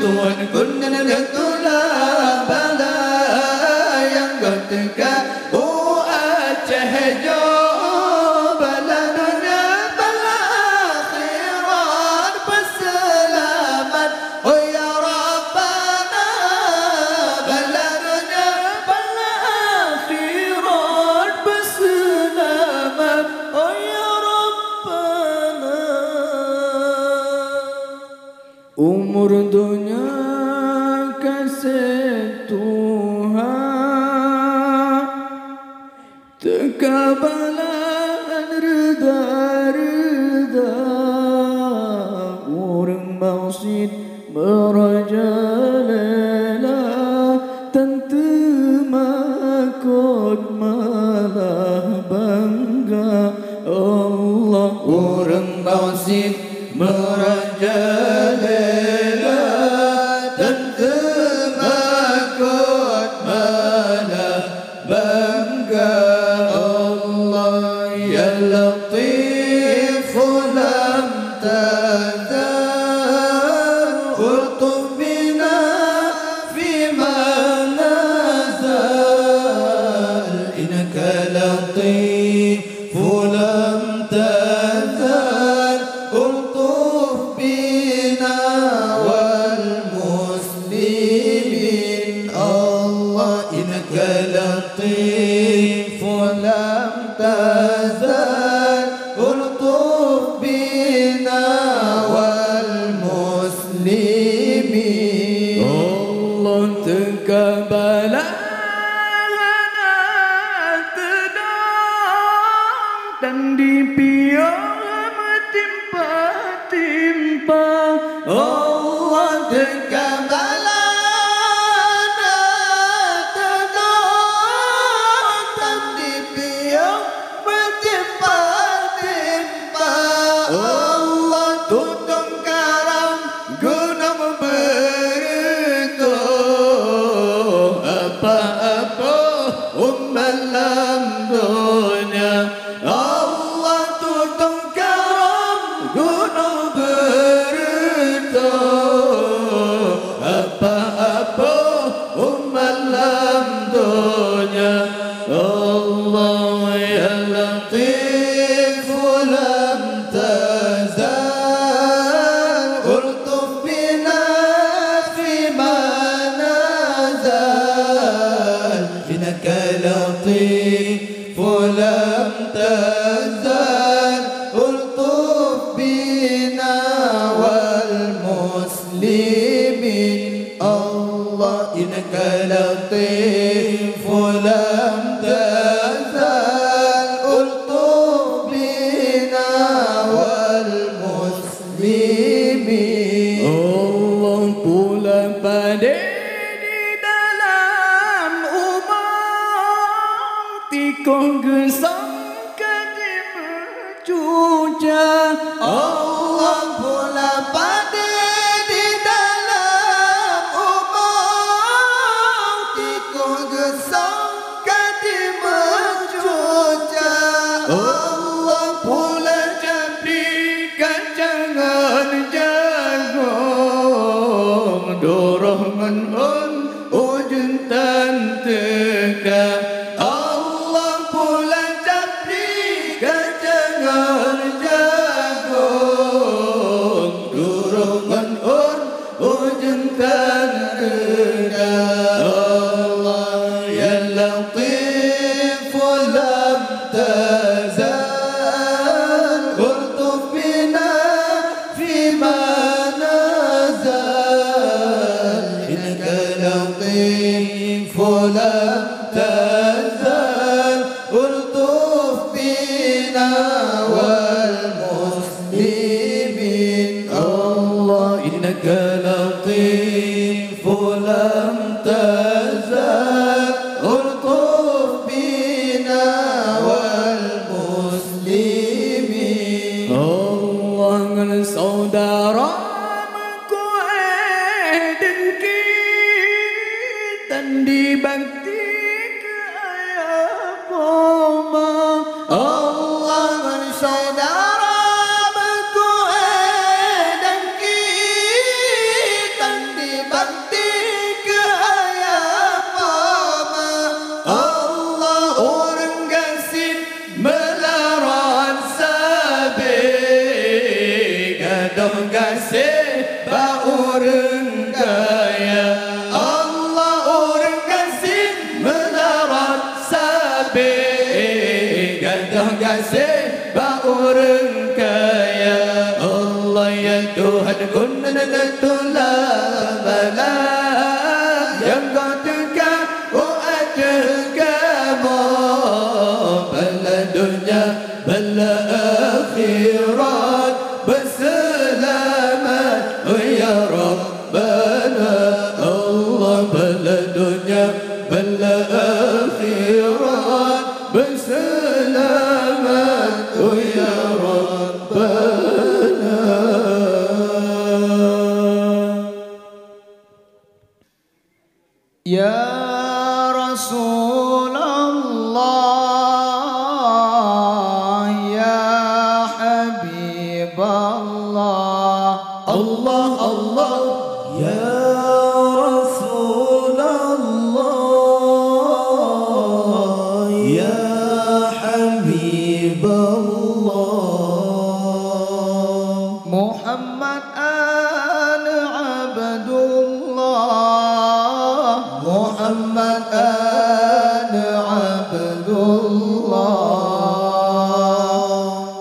Tuhan kun tulah bala yang ketika Aceh jo bala dunia bala akhirat berselamat. Oh ya Rabbana bala dunia bala akhirat berselamat. Oh ya Rabbana. Umur dunia kasih Tuhan, tekabalan reda-reda. Orang maksud merajalela, tentu makut malah bangga. Allah orang maksud merajalela, tentu makut malah bangga. Allah ya Latif lam tazal ultuf bina fima nazal. Innaka Latif lam tazal ultuf bina wal muslimin. Allah innaka Latif lam tazal ultuf bina wal muslimin. Allah tekabalah dan dipiara timpa-timpa. Allah tekabalah dan dipiara timpa-timpa. Allah tutung karam gunung beruntung. Apa-apa dalam dunia, Allah tutung karam gunung beruntung. Apa-apa dalam dunia, Allah ya Latif lam tazal ultuf bina fima nazal. Innaka Latif lam tazal ultuf bina wal muslimin. Allah innaka Latif lam tazal ultuf bina wal muslimin. Allah pula pada di dalam umat tikoh gesang kadi bercuca. Allah pula pada di dalam umat tikoh gesang kadi bercuca. Allah pula jadikan jangan jagung dorongan ujung tan teka. Allah pula jadikan jangan jagung dorongan ujung tan teka. Allah ya Latif lam tazal ultuf bina fima nazal. Innaka Latif lam tazal ultuf bina wal muslimin. Allah innaka Latif lam tazal ultuf bina wal muslimin. Allah ngan saudara dan dibakti ke ayah koma. Allah bersaudara berkuat dan kita gaduh gasih ba urang kaya Allah urang gasih melarat sabe gaduh gasih ba urang kaya Allah ya Tuhan kunna natula bala yang ketika dunia bala akhirat berselamat ya Rabbana Allah bala dunia bala akhirat berselamat ya Rabbana ya Rasulullah Allah Allah ya Rasulullah ya Habibullah Muhammad an Abdullah Muhammad an Abdullah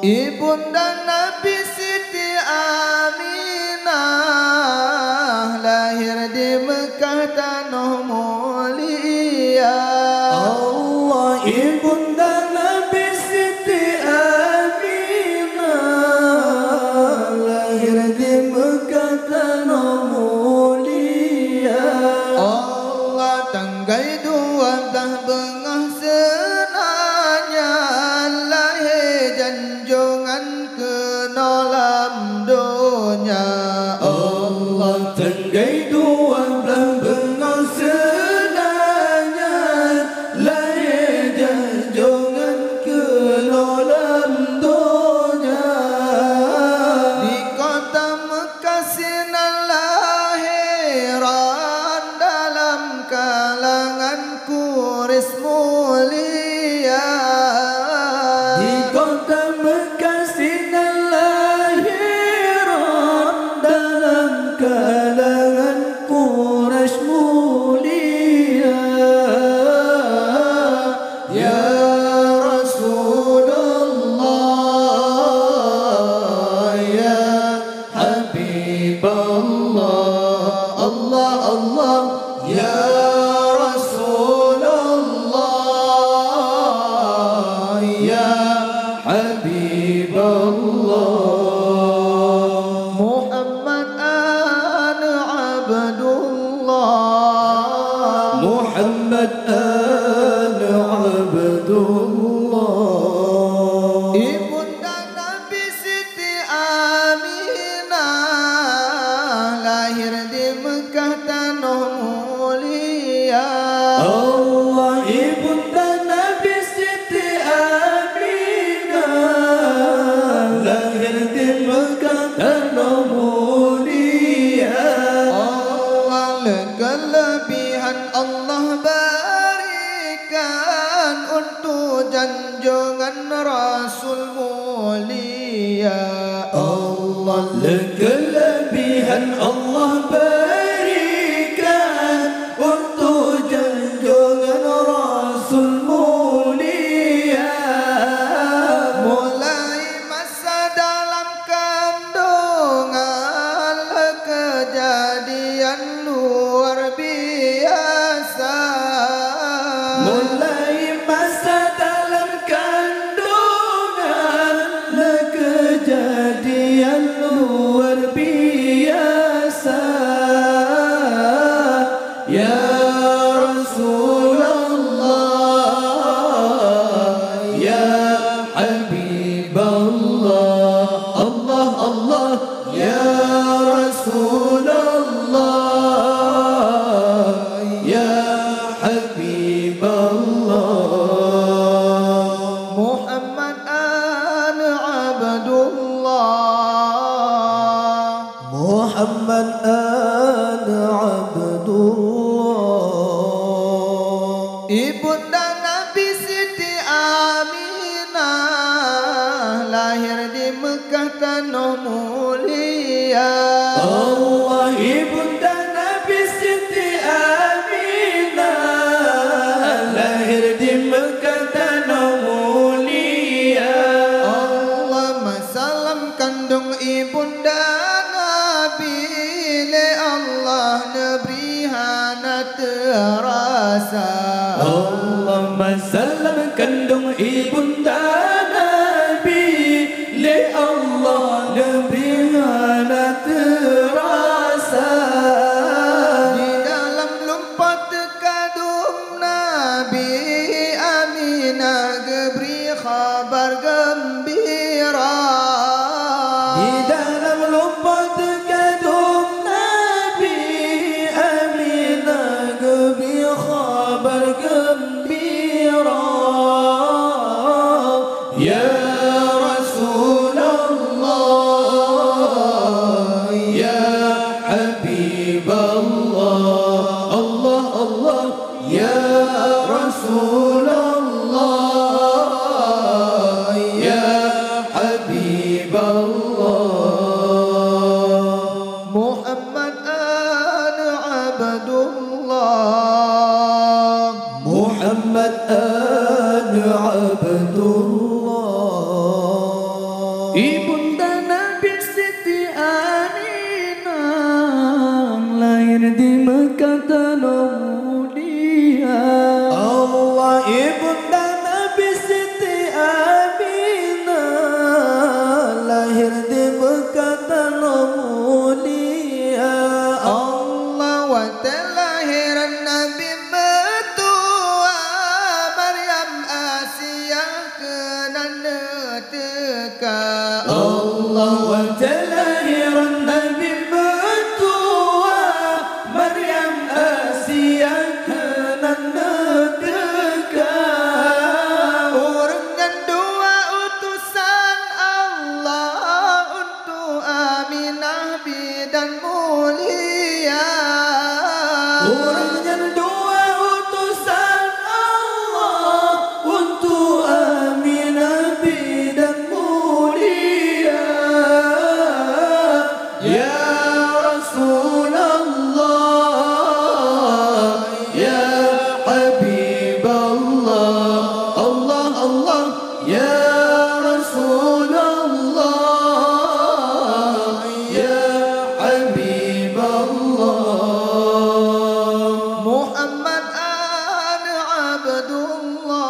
ibunda Nabi Siti Aminah lahir di Mekah tanah mulia Allah ibunda Nabi Siti Aminah lahir di Mekah tanah mulia Allah tanggai dua dah bengah senanya lahir janjungan ke dalam dunia Allah tanggai dua belah bengah senanya lahir janjungan ke dalam dunia di kota Mekah sinar lahiran dalam kalangan Quraisy mulia di kota Mekah sinar lahiran dalam kalangan Quraisy mulia ya Rasulullah ya Habibullah Allah Allah ya Rasulullah ya Habibullah Muhammad an Abdullah Muhammad an Abdullah ibunda Nabi Siti Aminah lahir di Mekah tanah mulia Allah ibunda Nabi Siti Aminah lahir di Mekah tanah mulia Allah kelebihan Allah berikan untuk janjungan Rasul mulia Allah kelebihan Allah berikan untuk janjungan Rasul mulia mulai masa dalam kandungan kejadian luar biasa mulai masa dalam kandungan kejadian luar biasa ya Rasulullah ya Habibullah Allah Allah ya Rasulullah ya Habibullah Muhammad an Abdullah Muhammad an Abdullah ibunda Nabi Siti Aminah lahir di Mekah tanah mulia terasa. Allahumma salam kandung ibunda Nabi, li Allah lebih terasa. Di dalam lompat kandung Nabi Aminah geberi kabar gembira. Di dalam lompat kandung Nabi Aminah geberi kabar gembira. Ya Rasulullah, ya Habiballah, Allah Allah, ya Rasulullah, ya Habiballah. Muhammad an Abdullah, Muhammad an Abdullah. Ibunda Nabi Siti Aminah lahir di Mekah tanah mulia. Allah, ibunda Nabi Siti Aminah lahir di Mekah tanah mulia. Allah wa telahiran Nabi Metua Maryam Asia kenan teka. Allah wa telahiran Nabi Metua Maryam Asia kenan teka. Orang dan dua utusan Allah untuk Aminah bidan mulia. Orang yang dua utusan Allah untuk Aminah bidan mulia. Ya Rasulullah, ya Habiballah, Allah Allah, ya Rasulullah, ya Habiballah. Muhammad an Abdullah,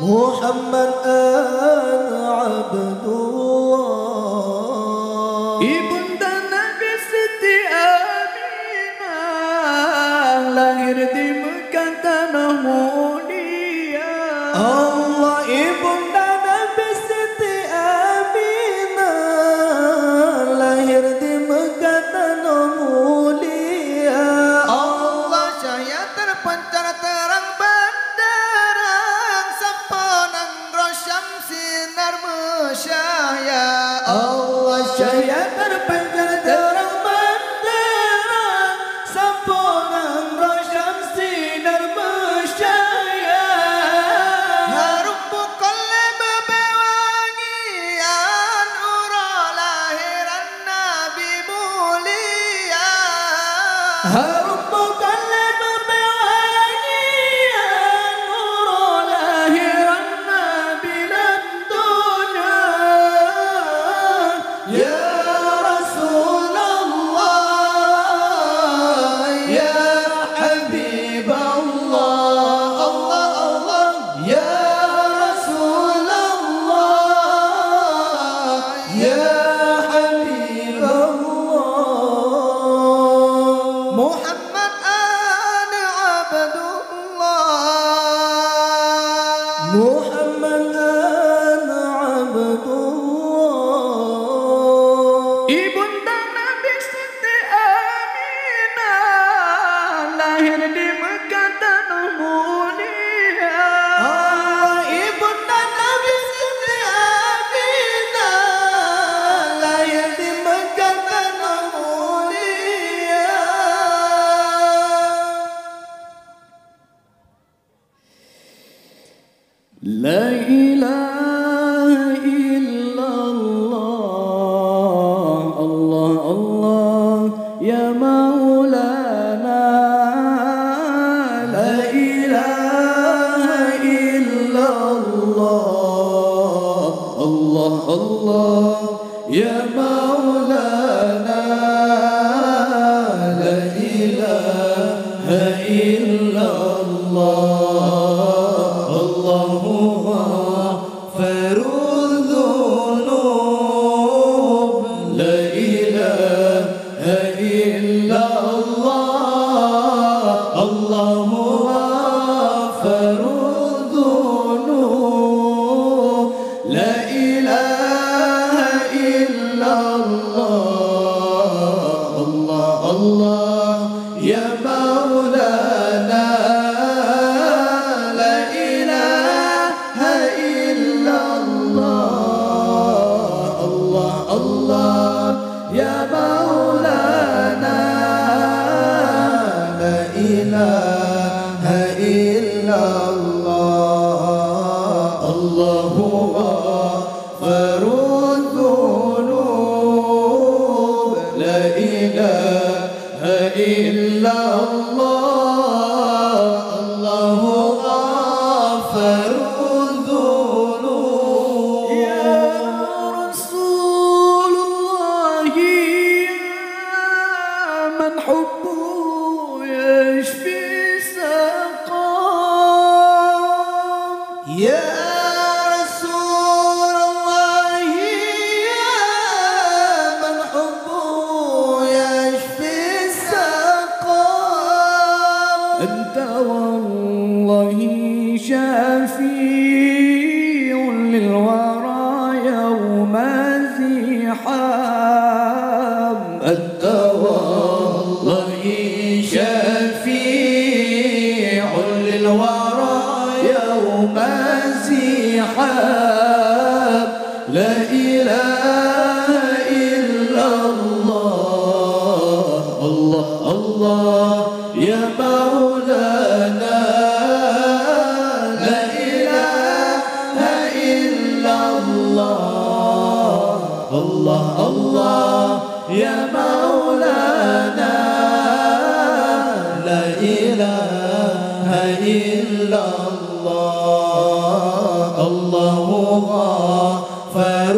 Muhammad an Abdullah. Ibunda Nabi Siti Aminah lahir di Mekah tanah mulia. Allah, ibunda Nabi Siti Aminah lahir di Mekah tanah mulia. Allah cahaya terpancar terang benderang semponang rosyam sinar musyahya. Allah cahaya terpancar terang benderang semponang rosyam sinar musyahya. Harum bukolnya bebewangian ura lahiran Nabi mulia. Harum bukanlah bebewangian nur lahiran Nabi dalam dunia. Ya Rasulullah, ya Habiballah, Allah Allah, ya Rasulullah, ya Habiballah. Muhammad an Abdullah, Muhammad an Abdullah. Ibunda Nabi Siti Aminah lahir di Mekah tanah mulia. Allah, ibunda Nabi Siti Aminah lahir di Mekah tanah mulia. La ilaha illallah, Allah Allah, ya Maulana. La ilaha illallah, Allah Allah, ya Maulana. La ilaha الله الله يا مولانا لا إله إلا الله الله يا مولانا لا إله إلا الله الله غفر الذنوب لا إله إلا الله الله غفر الذنوب يا رسول الله يا من حبه يشفي سقام يا رسول الله يا من حبه يشفي السقام أنت والله شفيع للورى يوم الزحام أنت والله شفيع للورى يوم الزحام لا إله إلا الله الله يا مولانا لا إله إلا الله الله يا مولانا لا إله إلا الله الله غفر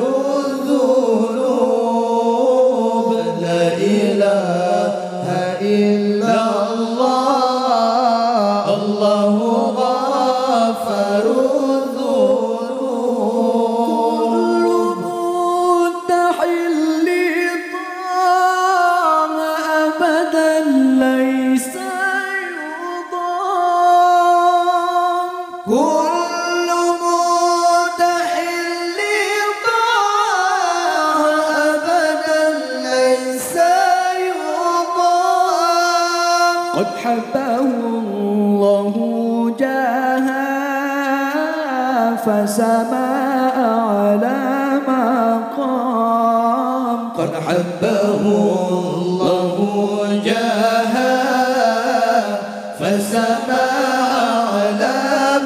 الذنوب لا إله إلا الله الله غفر الذنوب متحل طعم أبدا ليس يضام كل متحل طاعة أبدا ليس يضام قد حبه الله جاها فسما على مقام قد حبه الله جاها فسما على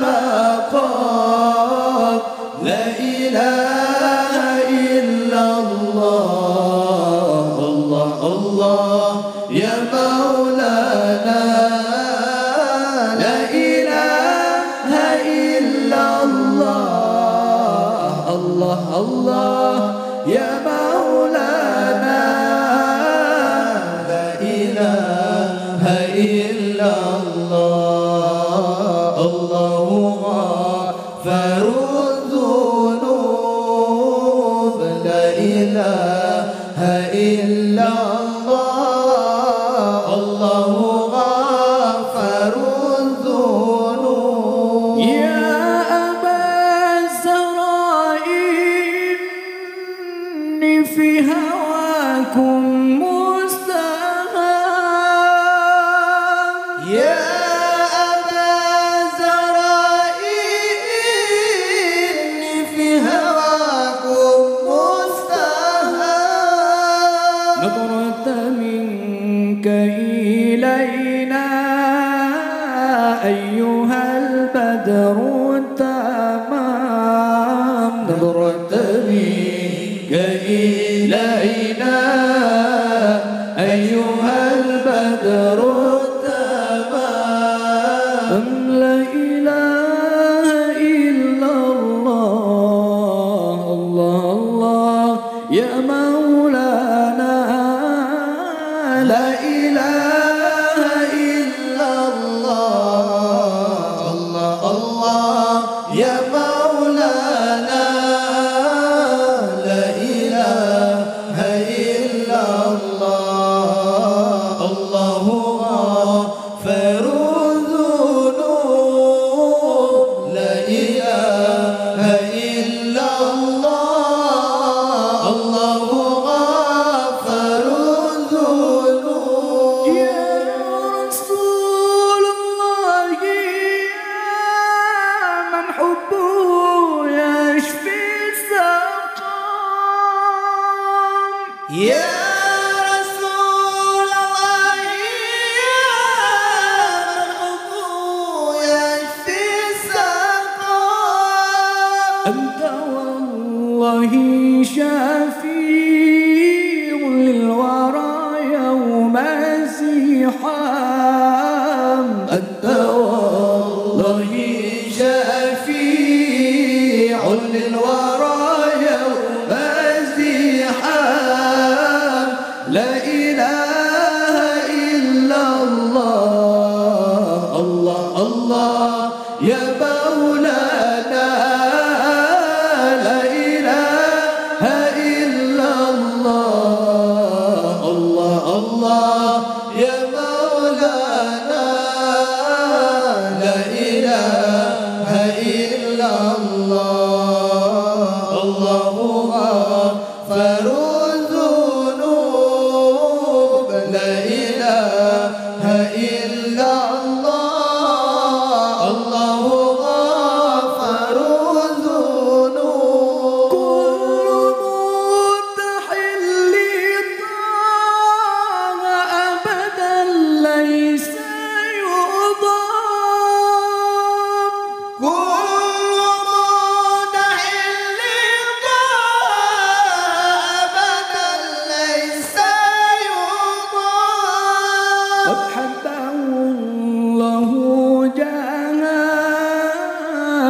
مقام لا إله إلا الله الله يا مولانا لا إله إلا الله الله يا مولانا لا إله إلا الله الله غفر الذنوب لا إله إلا الله الله غفر الذنوب يا أبا الزهراء إني في هواكم مستهام يا أبا زهراء إني في هواكم مستهام نظرة منك إلينا أيها البدر التمام نظرة منك إلينا أيها البدر التمام لا إله إلا الله الله يا مولانا لا إله إلا الله الله يا مولانا لا إله Ya Rasulullah ya fisaqam Anta wallahi syafi'un lil wara yawma ziham Anta wallahi syafi'un lil wara yawma ziham La ilaha illallah Allah Allah ya maulana La ilaha illallah Allah Allah ya maulana La ilaha illallah Allahu ghafarul dhunub La ilaha illallah Allahu ghafarul dhunub Kullu mutahilli ta'a abadan laysa yudam Kullu mudahilli abadan laysa yudam قد حبه الله جاها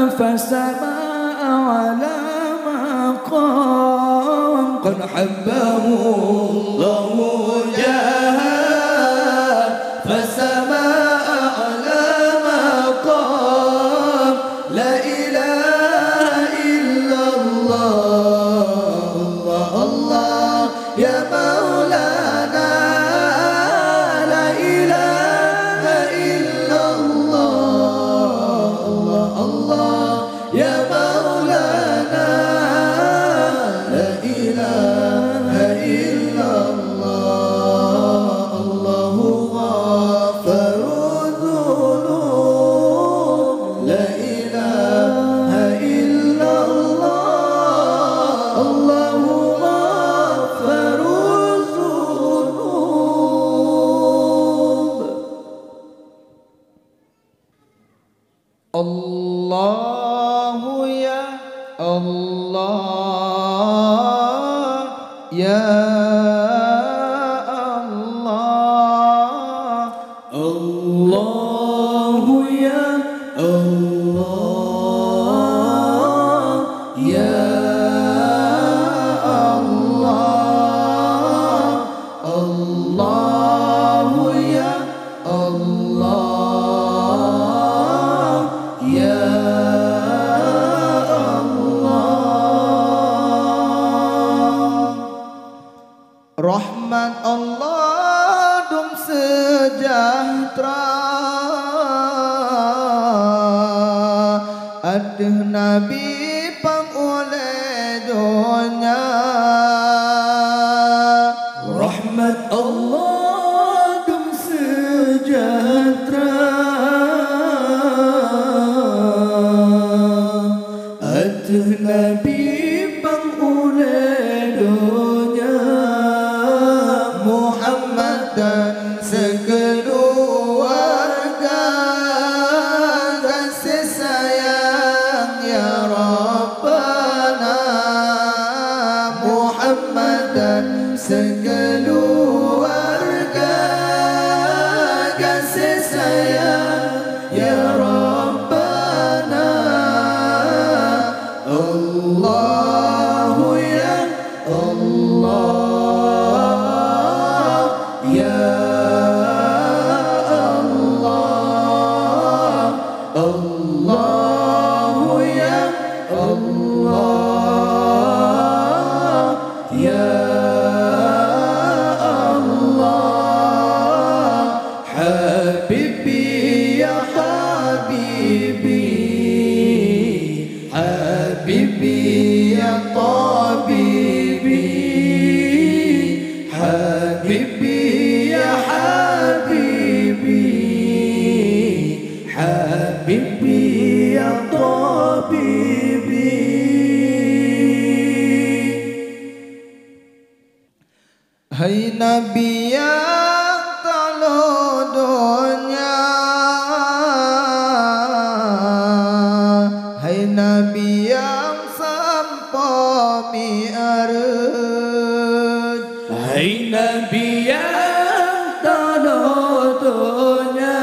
فسماء على مقام قد حبه الله جاها فسماء على مقام لا إله إلا الله الله الله يا مولانا لا إله إلا الله الله الله يا مولانا لا إله إلا الله الله غافر الذنوب لا إله إلا الله الله غافر الذنوب الله ya Allah ya Allah الله يا الله يا الله الله يا الله يا الله Rahmat Allah dum sejahtera Aduh Nabi pangoleh dunia Rahmat Allah dum sejahtera Atuh Nabi pangulai dunia Muhammad dan sekeluarga kasih sayang ya Rabbana Muhammad dan sekeluarga kasih sayang ya Rabbana Allahu ya Allah ya Allah Allahu ya Allah ya Allah Habibi ya Habibi Habibi ya Tabibi Habibi ya Habibi Habibi ya Tabibi Hai Nabi yang telodonya, hai Nabi yang sampo mi'raj, hai Nabi yang telodonya,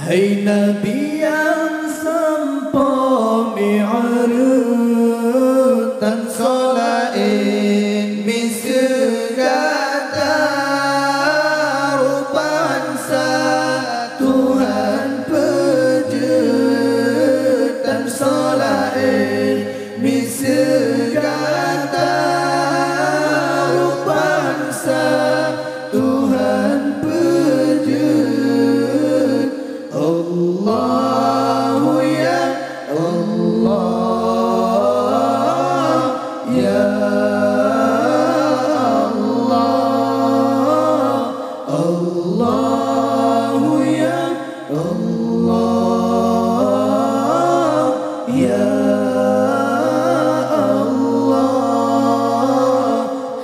hai Nabi yang sampo mi'raj, tan solain misgada rupan sa Tuhan pejut, tan solain misgada rupan sa Tuhan pejut. Allahu ya Allah, ya Allah, Allahu ya Allah, ya Allah.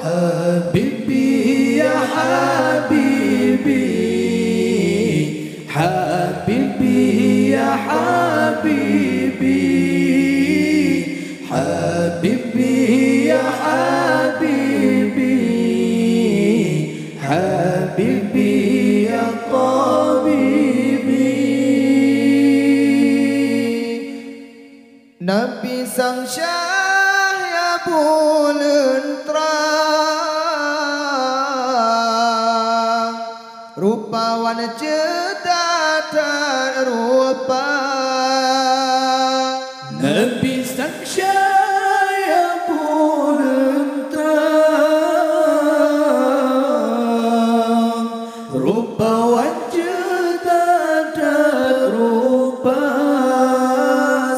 Habibi ya Habibi, Habibi ya Habibi, Habibi ya Habibi, Habibi ya Tabibi. Nabi sang syah ya bulan terang, rupawan cedatan rupa. Nabi sang syah bulan terang, Rupawan cedatan rupa.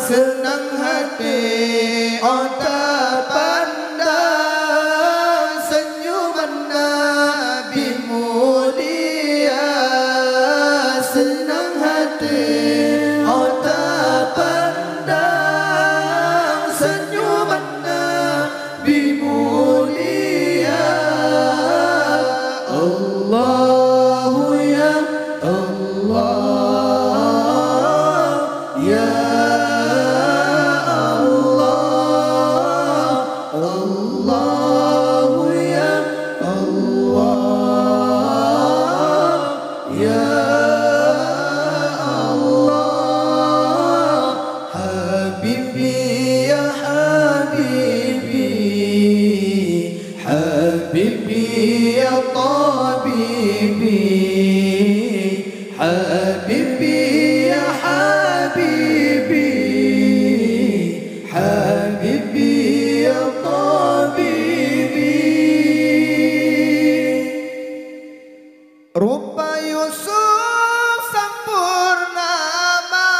Senang hati otak pandang senyuman Nabi mulia. Senang hati otak pandang senyuman Nabi mulia. Allahu ya Allah, ya Allah, Allahu ya Allah, ya Allah. Habibi ya Habibi, Habibi ya Tabibi, Habibi ya Habibi, Habibi ya Tabibi. Rupa Yusuf sang purnama,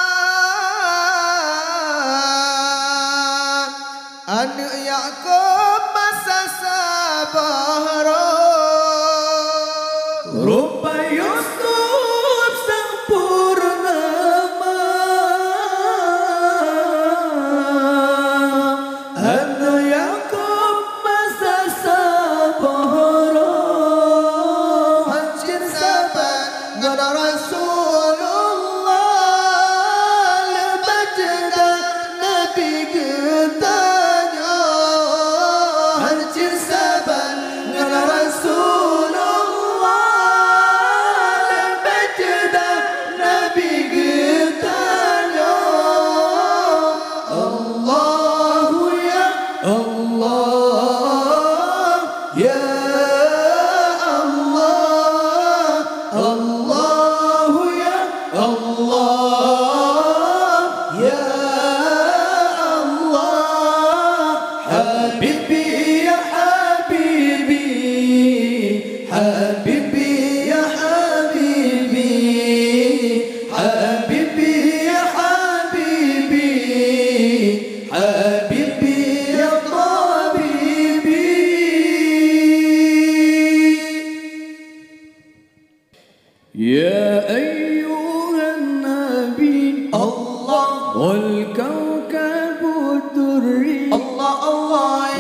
anak Yakub masa sabara. Rupa Yusuf sang purnama, anak Yakub masa sabara. Hancur sahabat ngada Rasulullah, lepas jeda Nabi ketanya. Hancur sahabat ngada Rasulullah,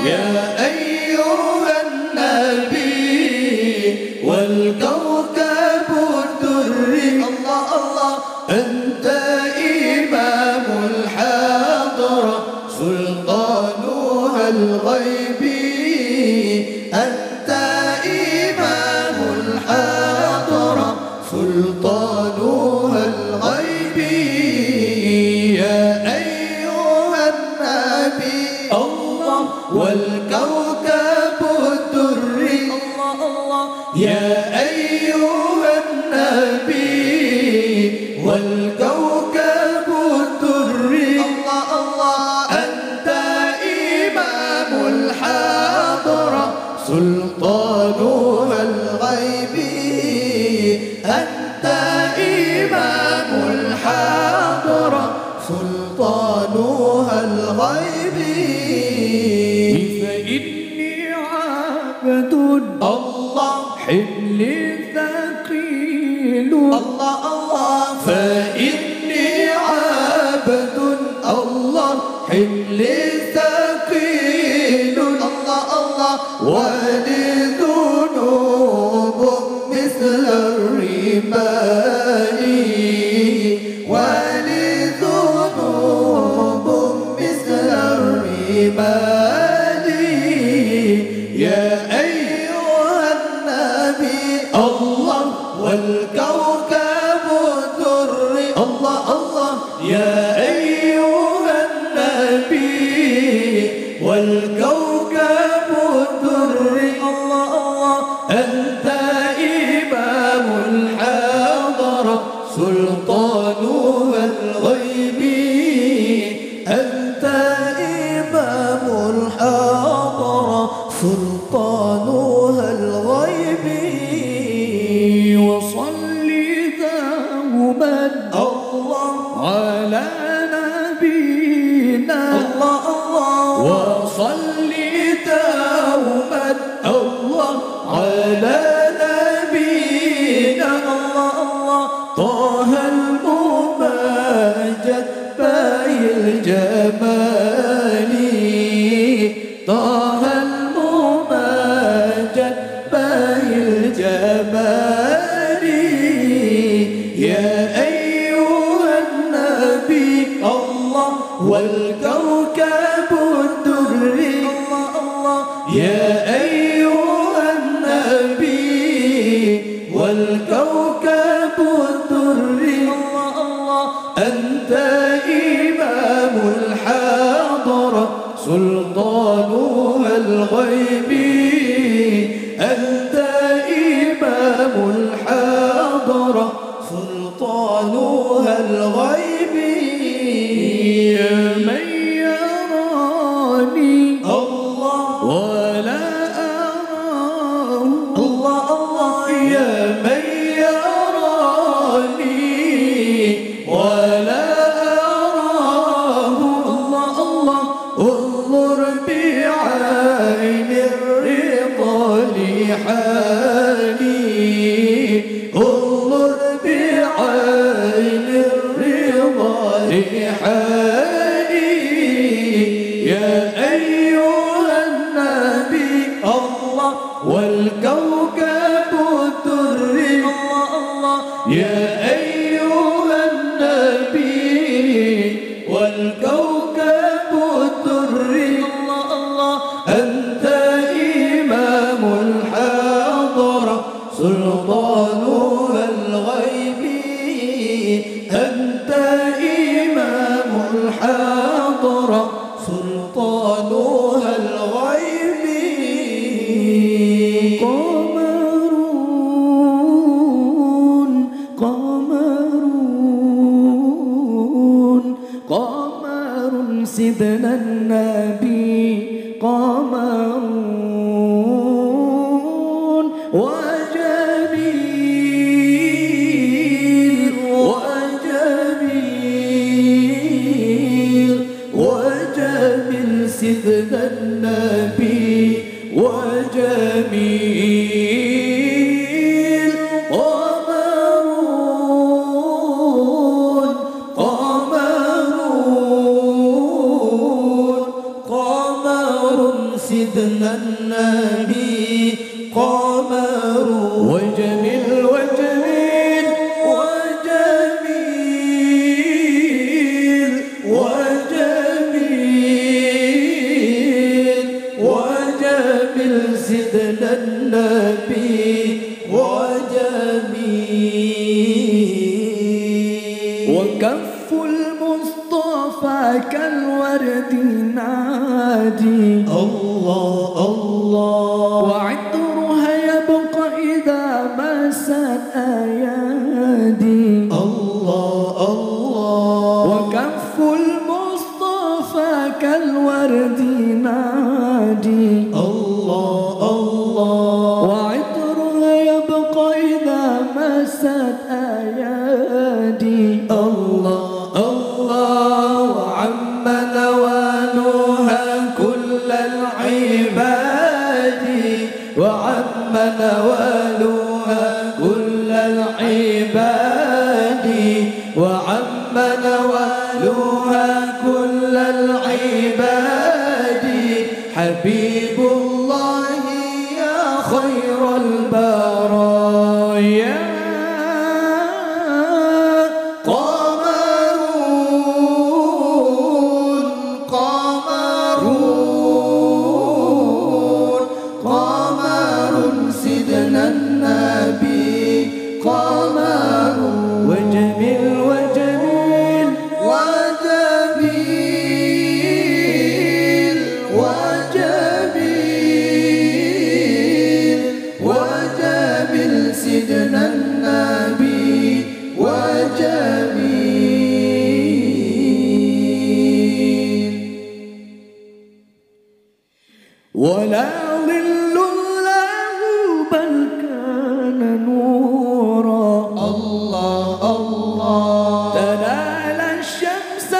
يا أيها النبي والكوكب الدري الله الله أنت إمام الحضرة سلطانها الغيبي أنت إمام الحضرة سلطانها الغيبي يا أيها النبي الله والكوكب الدري الله الله يا أيها النبي والكوكب الدري الله الله أنت إمام الحضرة سلطانها الغيبي أنت إمام الحضرة سلطانها الغيبي فإني عبد الله حملي ثقيل الله الله فإني عبد الله حملي ثقيل الله الله ولذنوب مثل الرمال ولذنوب مثل الرمال يا أيها النبي الله والكوكب الدري الله الله يا أيها النبي والكوكب الدري الله الله أنت إمام الحضرة سلطانها الغيبي أنت إمام الحضرة سلطانها الغيبي وصلي دوما الله على نبينا الله الله وصلي دوما الله على نبينا الله الله طه الممجد باي الجمال طه الممجد باي الجمال يا أيها النبي الله والكوكب الدري الله الله يا أيها النبي والكوكب الدري الله الله أنت إمام الحضرة سلطانها الغيبي أنت إمام الحضرة سلطانها الغيبي يا من يراني الله ولا أراه الله الله يا من يراني ولا أراه الله الله انظر بعين الرضا لحالي انظر بعين الرضا لحالي يا أيها النبي الله والكوكب الدري الله الله يا أيها النبي والكوكب الدري الله الله أنت إمام الحضرة سلطانها الغيبي أنت إمام الحضرة سلطانها الغيبي قمر سيدنا النبي قمر وجميل وجميل وجميل سيدنا النبي وجميل قمر سيدنا النبي قمر وجميل وجميل وجميل وجميل وجميل سيدنا النبي وجميل وكف المصطفى كالورد نادي الله الله وعطرها يبقى إذا مست أيادي الله الله وكف المصطفى كالورد نادي الله الله وعطرها يبقى إذا مست أيادي الله الله وعم نوالها كل العباد وعم نوالها كل العباد وعم نوالها كل العباد حبيب الله يا خير البرايا ولا ظل له بل كان نورا الله الله تنال الشمس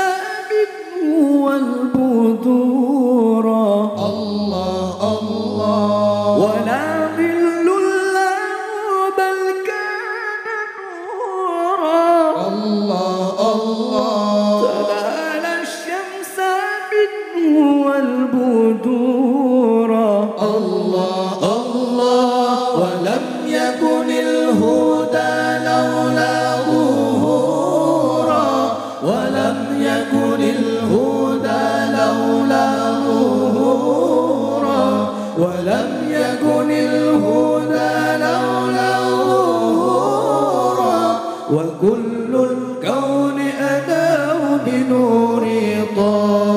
منه والبذورا الله الله ولا ظل له بل كان نورا الله الله تنال الشمس منه والبذورا الله الله ولم يكن الهدى لولا ظهورا ولم يكن الهدى لولا ظهورا ولم يكن الهدى لولا ظهورا وكل الكون أداه بنور طه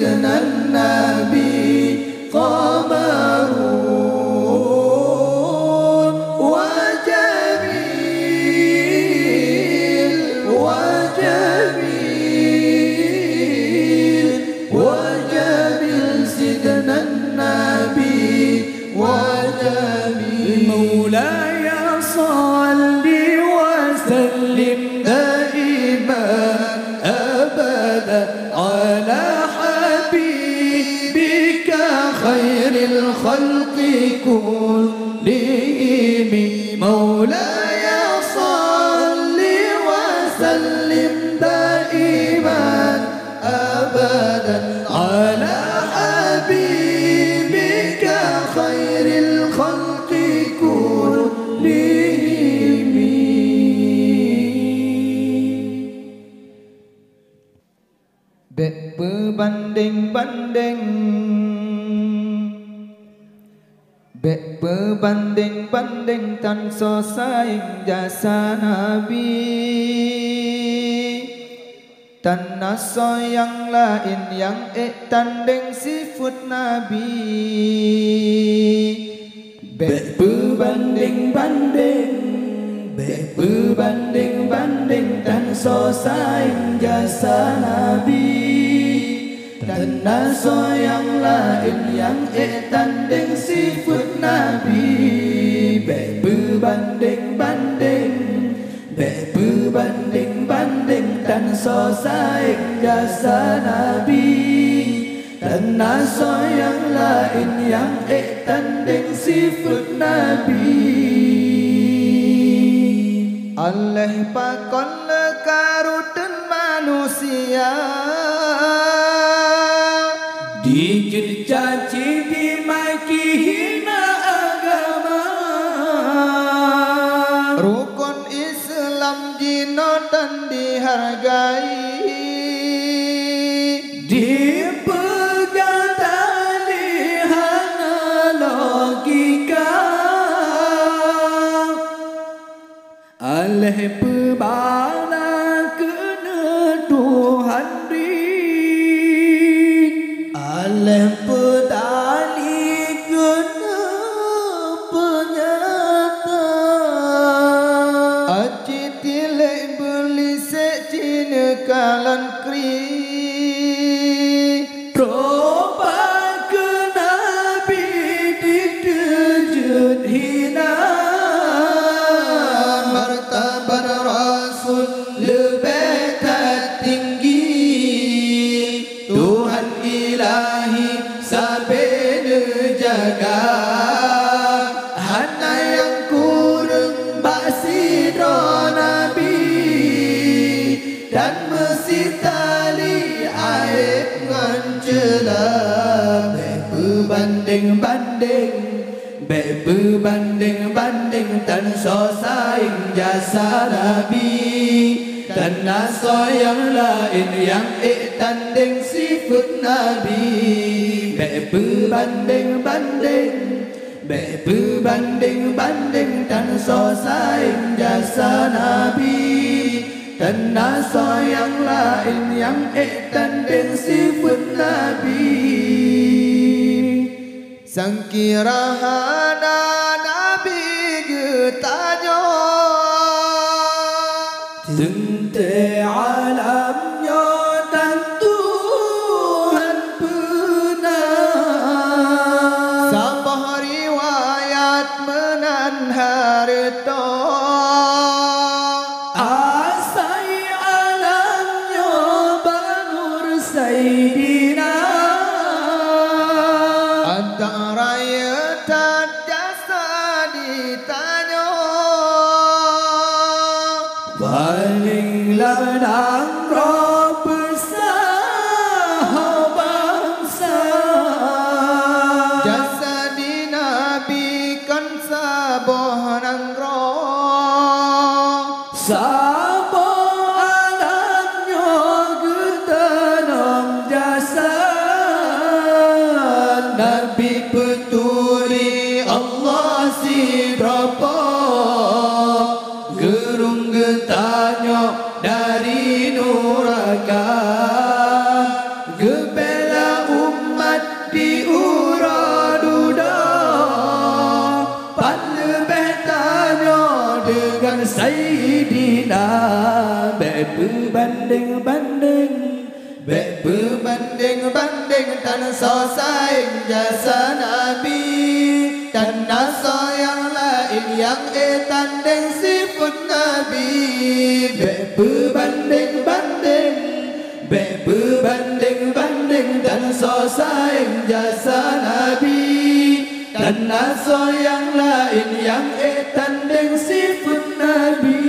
سيدنا النبي قمرون وجميل وجميل وجميل سيدنا النبي وجميل مولاي صل وسلم دائما أبدا على خير الخلق كلهم مولاي صل وسلم دائما أبدا على حبيبك خير الخلق كلهم berbanding-banding berbanding-banding tan so saing jasa Nabi tan naso yang lain yang tanding sifat Nabi berbanding-banding berbanding-banding tan so saing jasa Nabi dan naso yang lain yang tanding sifat Nabi berbanding-banding berbanding-banding dan so saing jasa Nabi tanah soyang lain yang tanding sifat Nabi. Allah pakon lekarutan manusia Dikit caci dimaki hina agama. Rukun Islam jino dan dihargai. Dipegang tali hana logika. Aleh pebana kena Tuhan ring. Aleh pedali kena penyata. Aci tilek beli secina kalan kri. Roba ke Nabi dikejut hina. Martabat Rasul lebih tertinggi. Tuhan ilahi sampai jaga. Hana yang kurang basidro Nabi dan mesti tali aib ngancela. Berbanding tan so saing jasa Nabi. Tanah soyang lain yang tanding sifat Nabi. Berbanding tan so saing jasa Nabi. Tanah soyang lain yang tanding sifat Nabi. Sangkira hana Nabi getanyo Tente alamnya dan Tuhan benar. Sabah riwayat menan harta. Asai alamnya banur Sayyidina. Antara dan jasa ditanya. Paling ladang roh bersahabangsa. Jasa di Nabi kan sabah nang roh. Sabo alamnya getanam jasa. Nabi peturi Allah si berapa. Gerung getanya dari neraka. Gebela umat di uraduda. Pan lebih tanya dengan Sayyidina. Berbanding tanah sosaing jasa Nabi. Tanah soyang lain yang tanding sifat Nabi. Berbanding tanah sosaing jasa Nabi. Tanah soyang lain yang tanding sifat Nabi.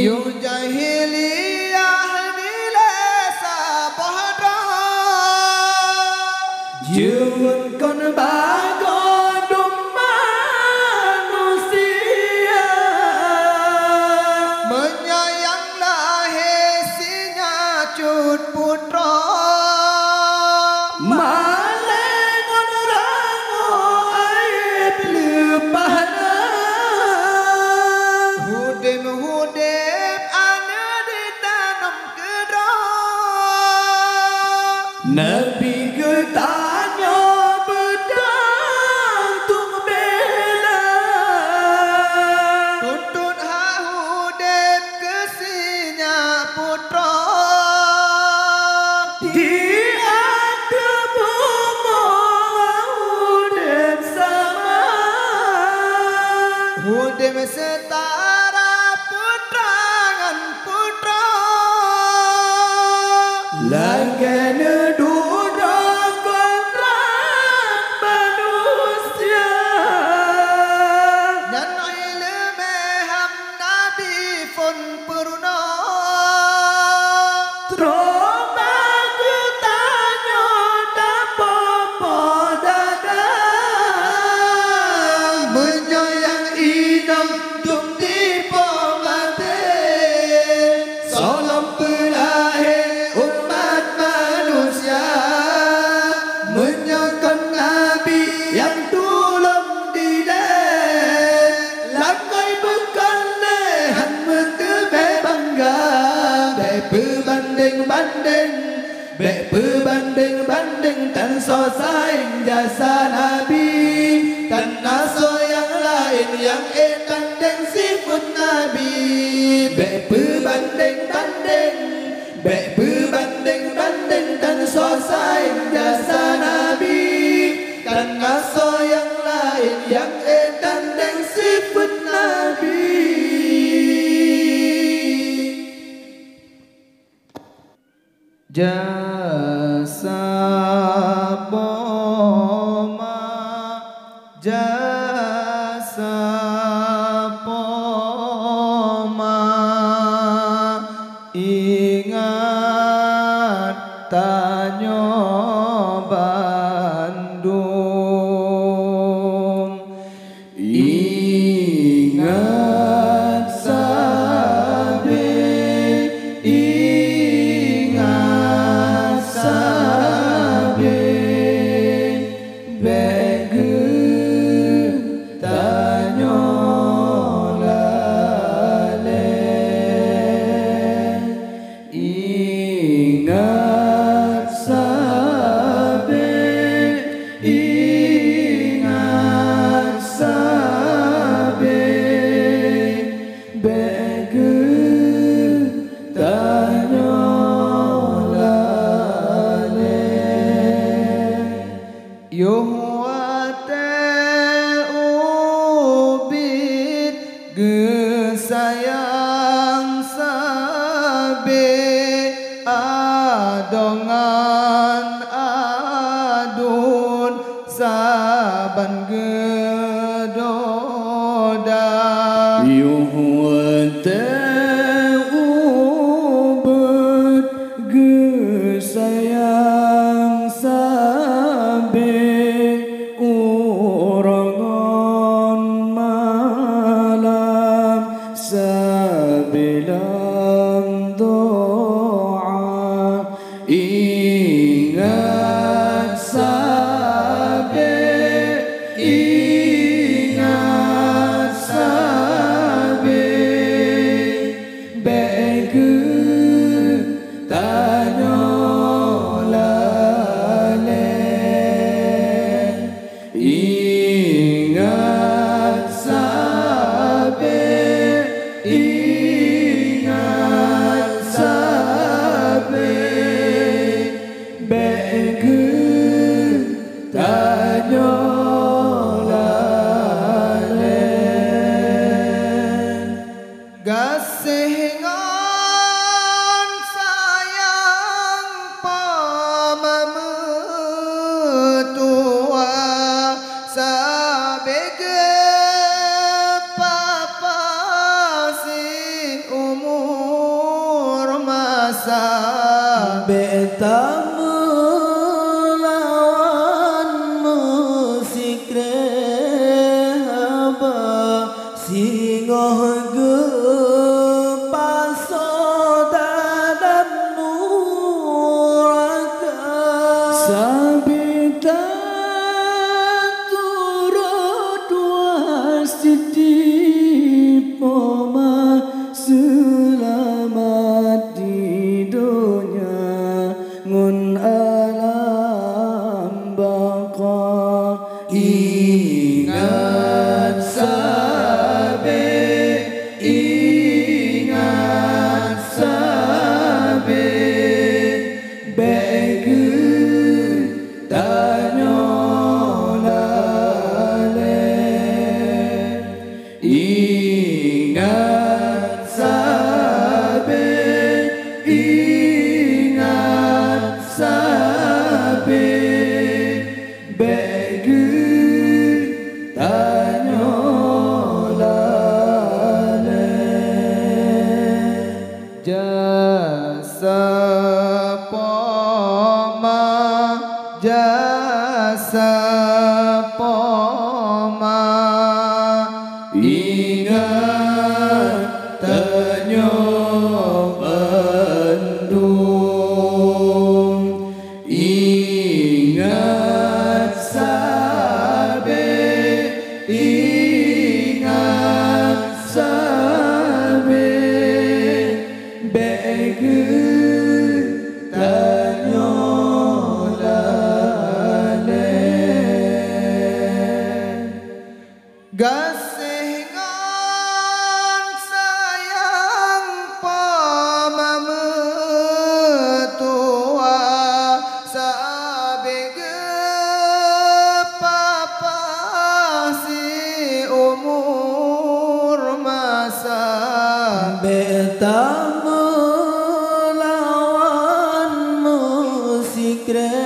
Yo jahiliyah nilai sabahra. Jun kon bagodum manusia. Menyayanglah hesinya cut putra. Malengon rango aib lepahna. Hudem ana ditanam kedra. Nabi getanya bergantung bela. Tuntut hudem kesinya putra. Di agama hudem sama. Hudem setara putra ngan putra. Langkah dua banding Bek berbanding-banding dan so saing jasa Nabi Tanah so yang lain yang tanding sifat Nabi Bek berbanding-banding Bek berbanding-banding dan so saing jasa Nabi Tanah so yang lain yang tanding sifat Nabi Jasa poma Jasa poma Ingat tanyo Bandung Ingat sabe sayang sabe adongan adun saban gedoda yuhwate ubet gesayang sabe urangan malam sabilang doa ingat sabe ingat sabe bege tanyolale ingat sabe ingat sabe bege tanyolale gasingan sayang pamametua sabege papa si umur masa beta melawan musik rehaba singoh gepaso dalam nuraka sabita turut wasiti poma selamat di dunia ngun alam baka ingat sabe ingat sabe bege tanyolale ingat sabe ingat sabe bege tanyolale jasa poma jasa poma ingat tanyo Bandung ingat sabe ingat sabe bege Gasih ngan sayang pamametua sabege papa si umur masa beta melawan musik rehaba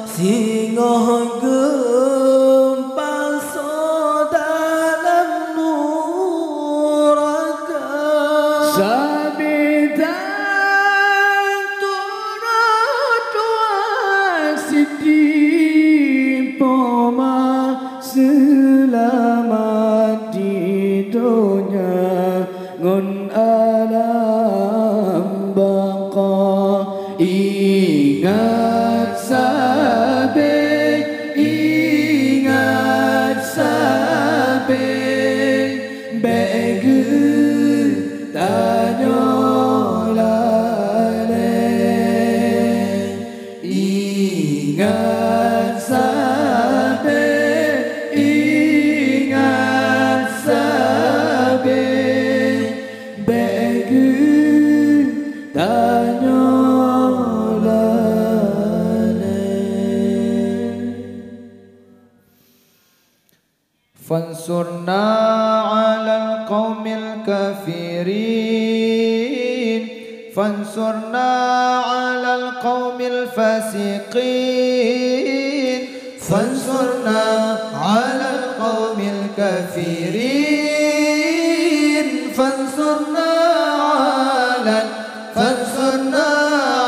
singoh selamat di dunia ngun alam baka ingat sabe bege tanyolale ingat sabe fansurna 'alal qaumil kafirin fansurna 'alal qaumil fasiqin fansurna 'alal qaumil kafirin fansurna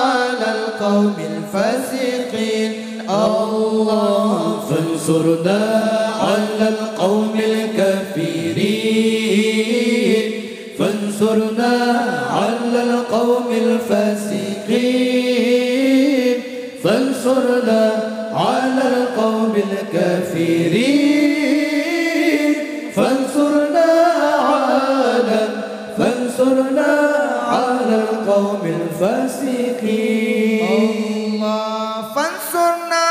'alal qaumil fasiqin Allah fansurna 'alal qaumil kafirin fansurna 'alal qaumil fasiqin fansurna 'alal qaumil kafirin fansurna 'alal qaumil fasiqin Allah fansurna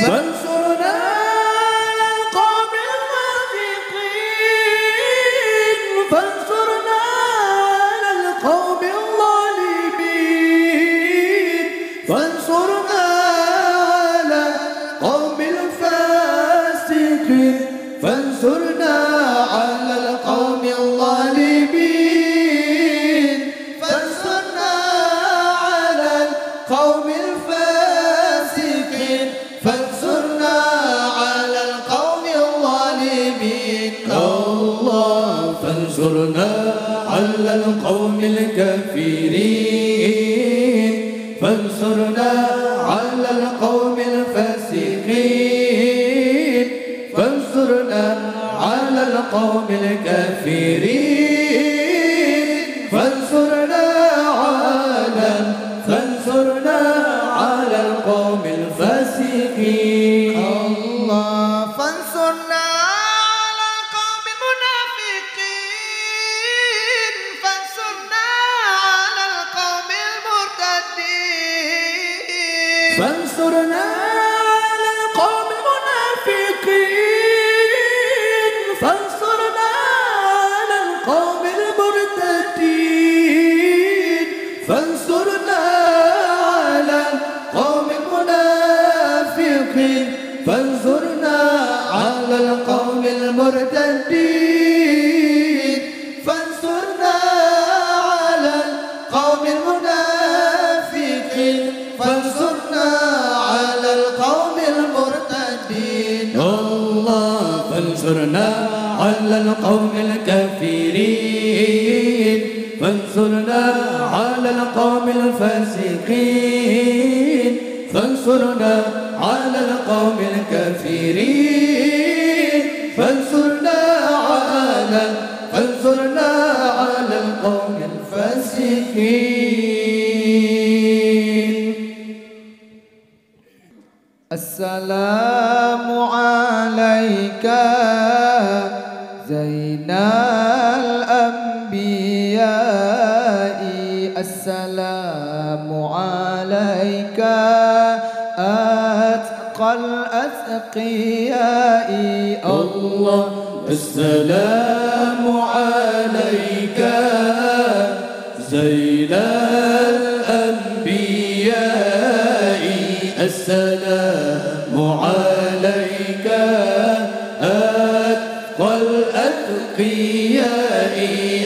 فانصرنا على القوم الفاسقين فانصرنا على القوم الظالمين فانصرنا على القوم الفاسقين فانصرنا على القوم الظالمين فانصرنا على القوم الفاسقين فانصرنا على القوم الظالمين الله فانصرنا على القوم الكافرين فانصرنا على القوم الفاسقين فانصرنا على القوم الكافرين فانصرنا على القوم الفاسقين الله فانصرنا على القوم المنافقين فانصرنا على القوم المرتدين فانصرنا على القوم المنافقين فانصرنا على القوم المرتدين فانصرنا على القوم المنافقين فانصرنا على القوم المرتدين فانصرنا على القوم المنافقين فانصرنا على القوم المرتدين الله فانصرنا على القوم الكافرين فانصرنا على القوم الفاسقين فانصرنا على القوم الكافرين فانصرنا على القوم الفاسقين السلام عليك زين الأنبياء السلام عليك أتقى الأتقياء الله السلام عليك زين الأنبياء السلام عليك أتقى الأتقياء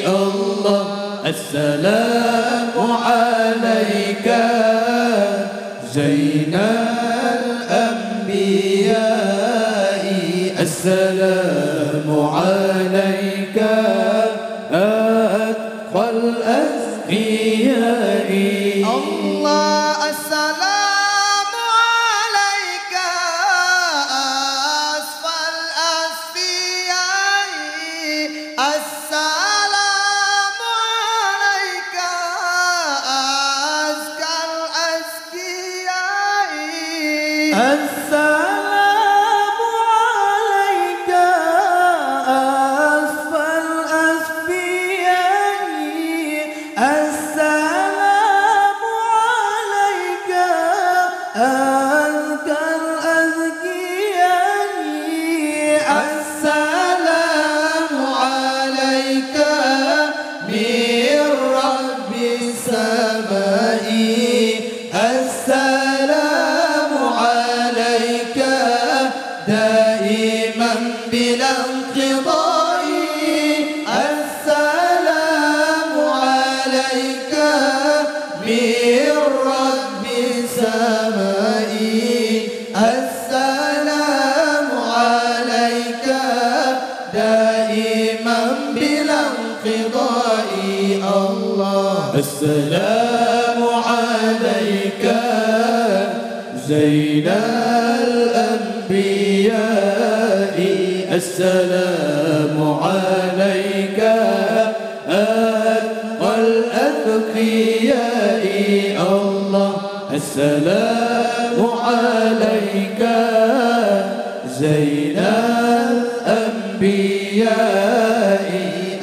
الله السلام عليك زين الأنبياء السلام عليك أتقى الأتقياء الله السلام عليك أصفى الأصفياء السلام عليك أزكى الأزكياء السلام عليك أصفى الأصفياء السلام عليك أزكى الأزكياء السلام عليك من رب السماء السلام عليك دائما بلا انقضاء السلام عليك من رب السماء السلام عليك دائما بلا انقضاء الله السلام عليك زين الأنبياء السلام عليك أتقى الأتقياء الله السلام عليك زين الأنبياء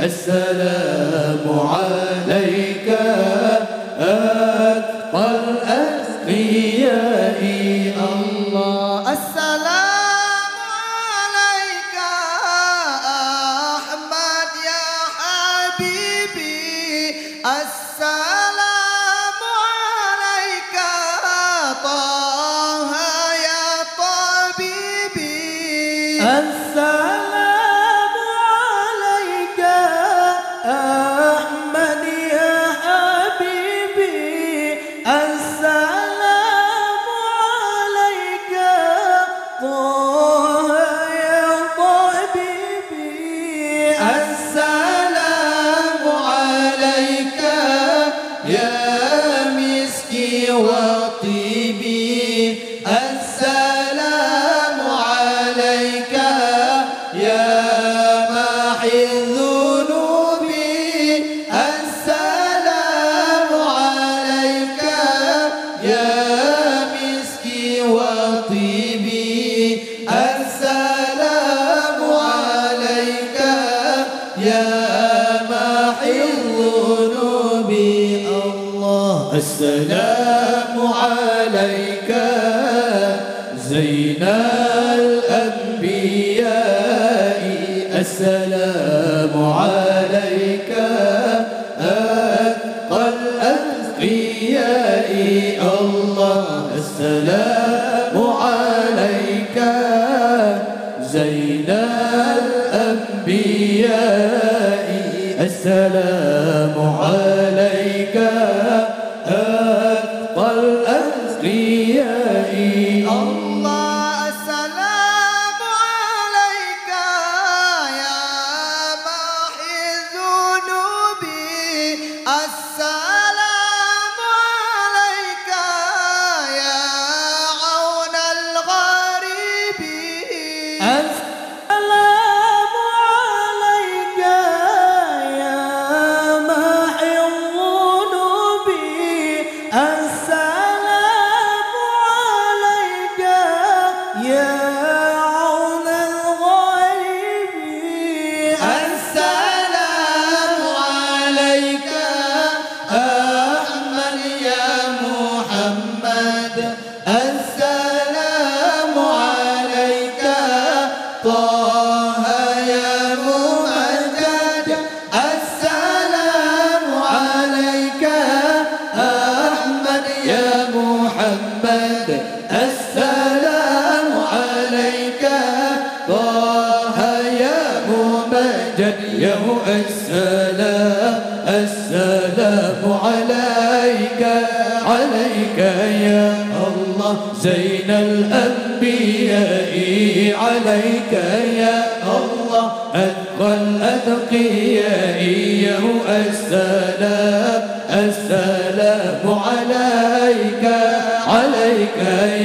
السلام عليك أتقى الأتقياء الله السلام عليك أحمد يا حبيبي السلام عليك طه يا طبيبي السلام عليك أحمد يا حبيبي السلام عليك طه يا طبيبي السلام عليك يا مسكي وطيبي السلام عليك يا محي الذنوب السلام عليك يا مسكي وطيبي السلام عليك يا محي الذنوب الله السلام عليك زين الأنبياء السلام عليك أتقى الأتقياء الله السلام عليك زين الأنبياء السلام عليك أتقى الأتقياء الله السلام عليك يا محي الذنوب السلام عليك يا عون الغريب السلام عليك يا محي الذنوب السلام عليك يا عون الغريب السلام عليك السلام السلام عليك عليك يا الله زين الأنبياء عليك يا الله أتقى الأتقياء السلام السلام عليك عليك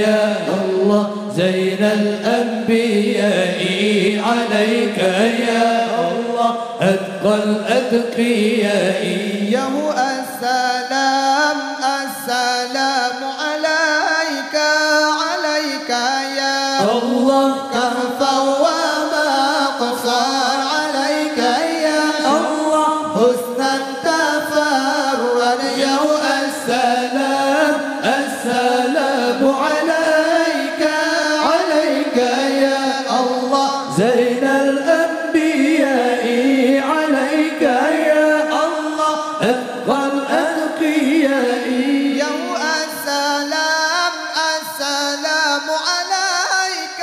يا الله زين الأنبياء عليك يا الله أتقى الأتقياء السلام السلام عليك عليك يا الله كفى وما قصر عليك يا الله حسنا تفرد يا السلام السلام عليك عليك يا الله زين الأنبياء عليك يا الله أتقى الأتقياء السلام السلام عليك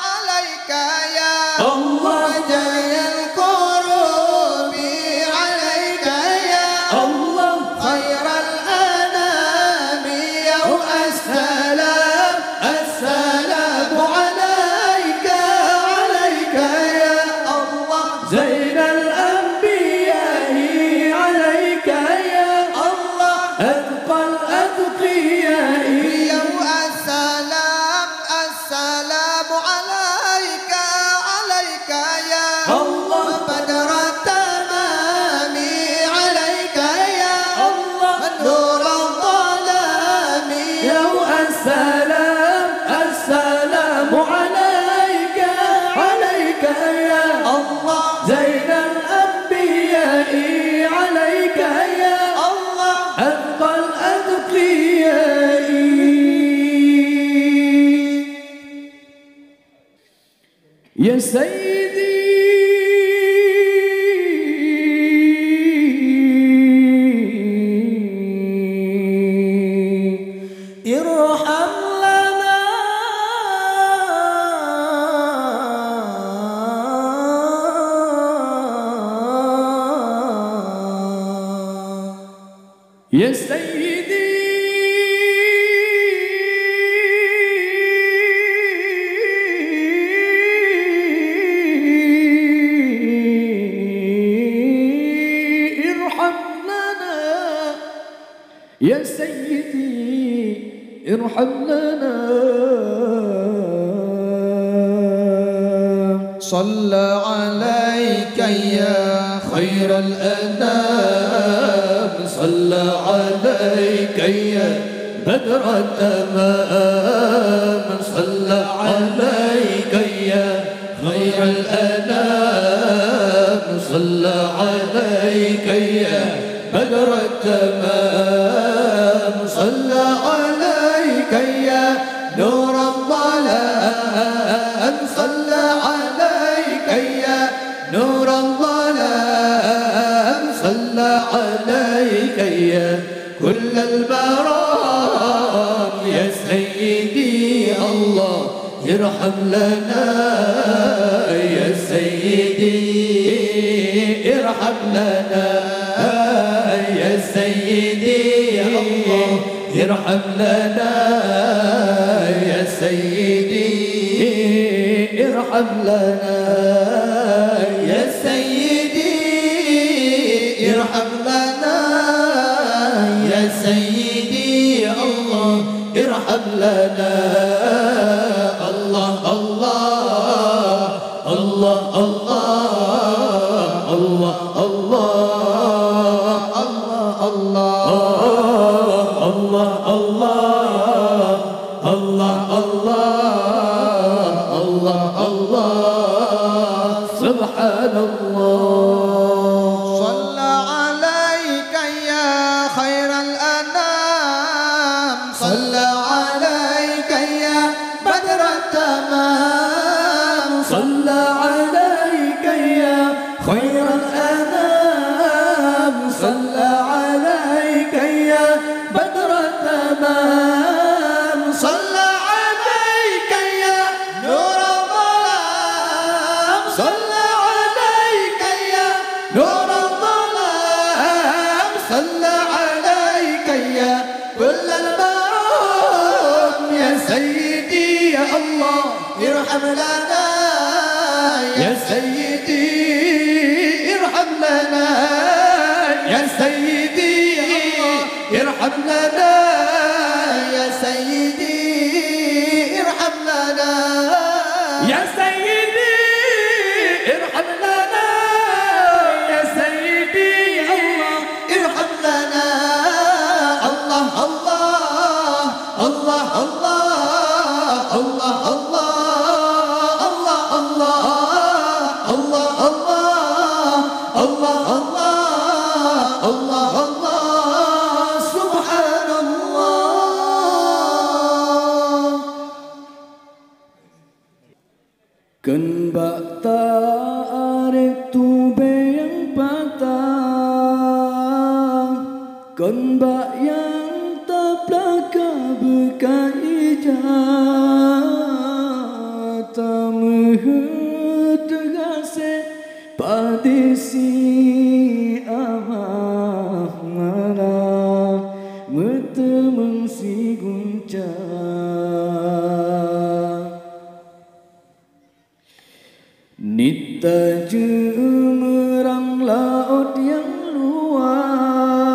عليك يا الله جاي القرب عليك يا الله خير الأنام يا السلام السلام عليك عليك يا الله زين الأنبياء عليك يا الله أتقى الأتقياء السلام السلام عليك عليك يا الله بدر التمام عليك يا الله نور الظلام يا السلام السلام عليك عليك يا الله زين الأنبياء عليك يا الله أتقى الأتقياء يا سيدي ارحم لنا يا سيدي ارحم لنا يا سيدي ارحم لنا صلى عليك يا خير الأنام صلى عليك يا بدر التمام صلى عليك يا خير الأنام صلى عليك يا بدر التمام صلى عليك يا نور الظلام صلى عليك يا نور الظلام صلى عليك يا كل البرام يا سيدي الله ارحم لنا يا سيدي ارحم لنا يا سيدي الله ارحم لنا يا سيدي ارحم لنا يا سيدي ارحم لنا يا سيدي الله ارحم لنا الله الله الله الله الله الله الله الله الله الله الله سبحان الله صلى عليك يا خير الأنام صلى عليك يا بدر التمام صلى عليك يا خير الأنام صلى عليك يا بدر التمام صلى عليك يا نور الظلام صلى عليك يا نور الظلام ارحم لنا يا سيدي ارحم لنا يا سيدي ارحم لنا يا سيدي الله ارحم لنا الله الله الله الله الله الله الله الله الله الله الله الله سبحان الله. Kan bak tarik tube yang patah, kan bak yang taplaka bekai ijat, tamehedegase padisi amah mana metemeng si guncang. Nita jemerang laut yang luang,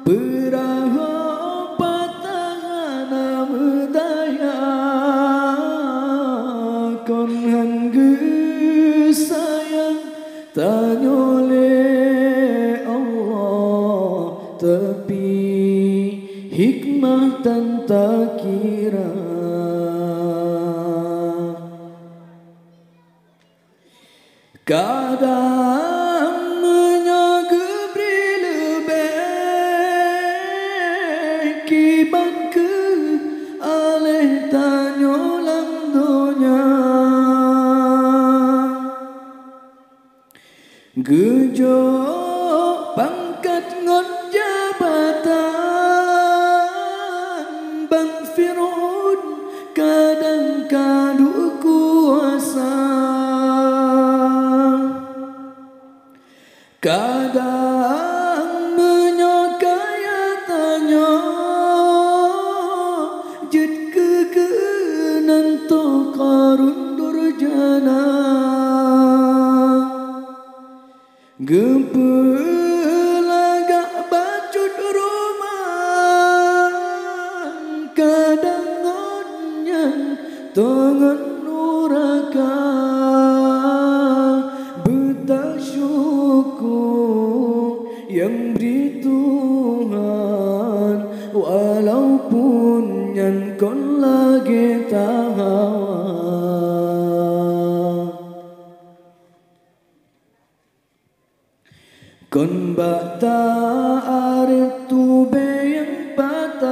perahu patahana medaya, konhan sayang tanyole Allah, tapi hikmah tan tak kira. Kadang menyagabri lebih kiban ke alih tanyolang dunia, gejo pangkat ngon jabatan bang Fir'aun kadang kadu kuasa. Kadang menyokaya tanya jid kekenan to karun durjana, gempelagak bacut rumah, kadang ngonyan tangan nuraka, bersyukur yang beri Tuhan, walaupun yang kon lagi tak hawa. Kon bak tarik tube yang patah,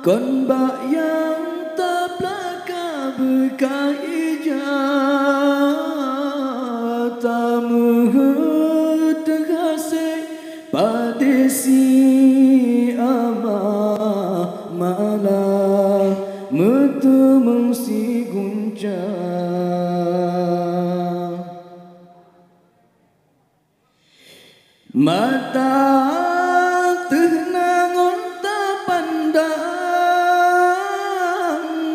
kon bak yang tak belaka bekai ijat, tamehedegase padisi amah malah metemeng si guncang. Mata tenangon tak pandang,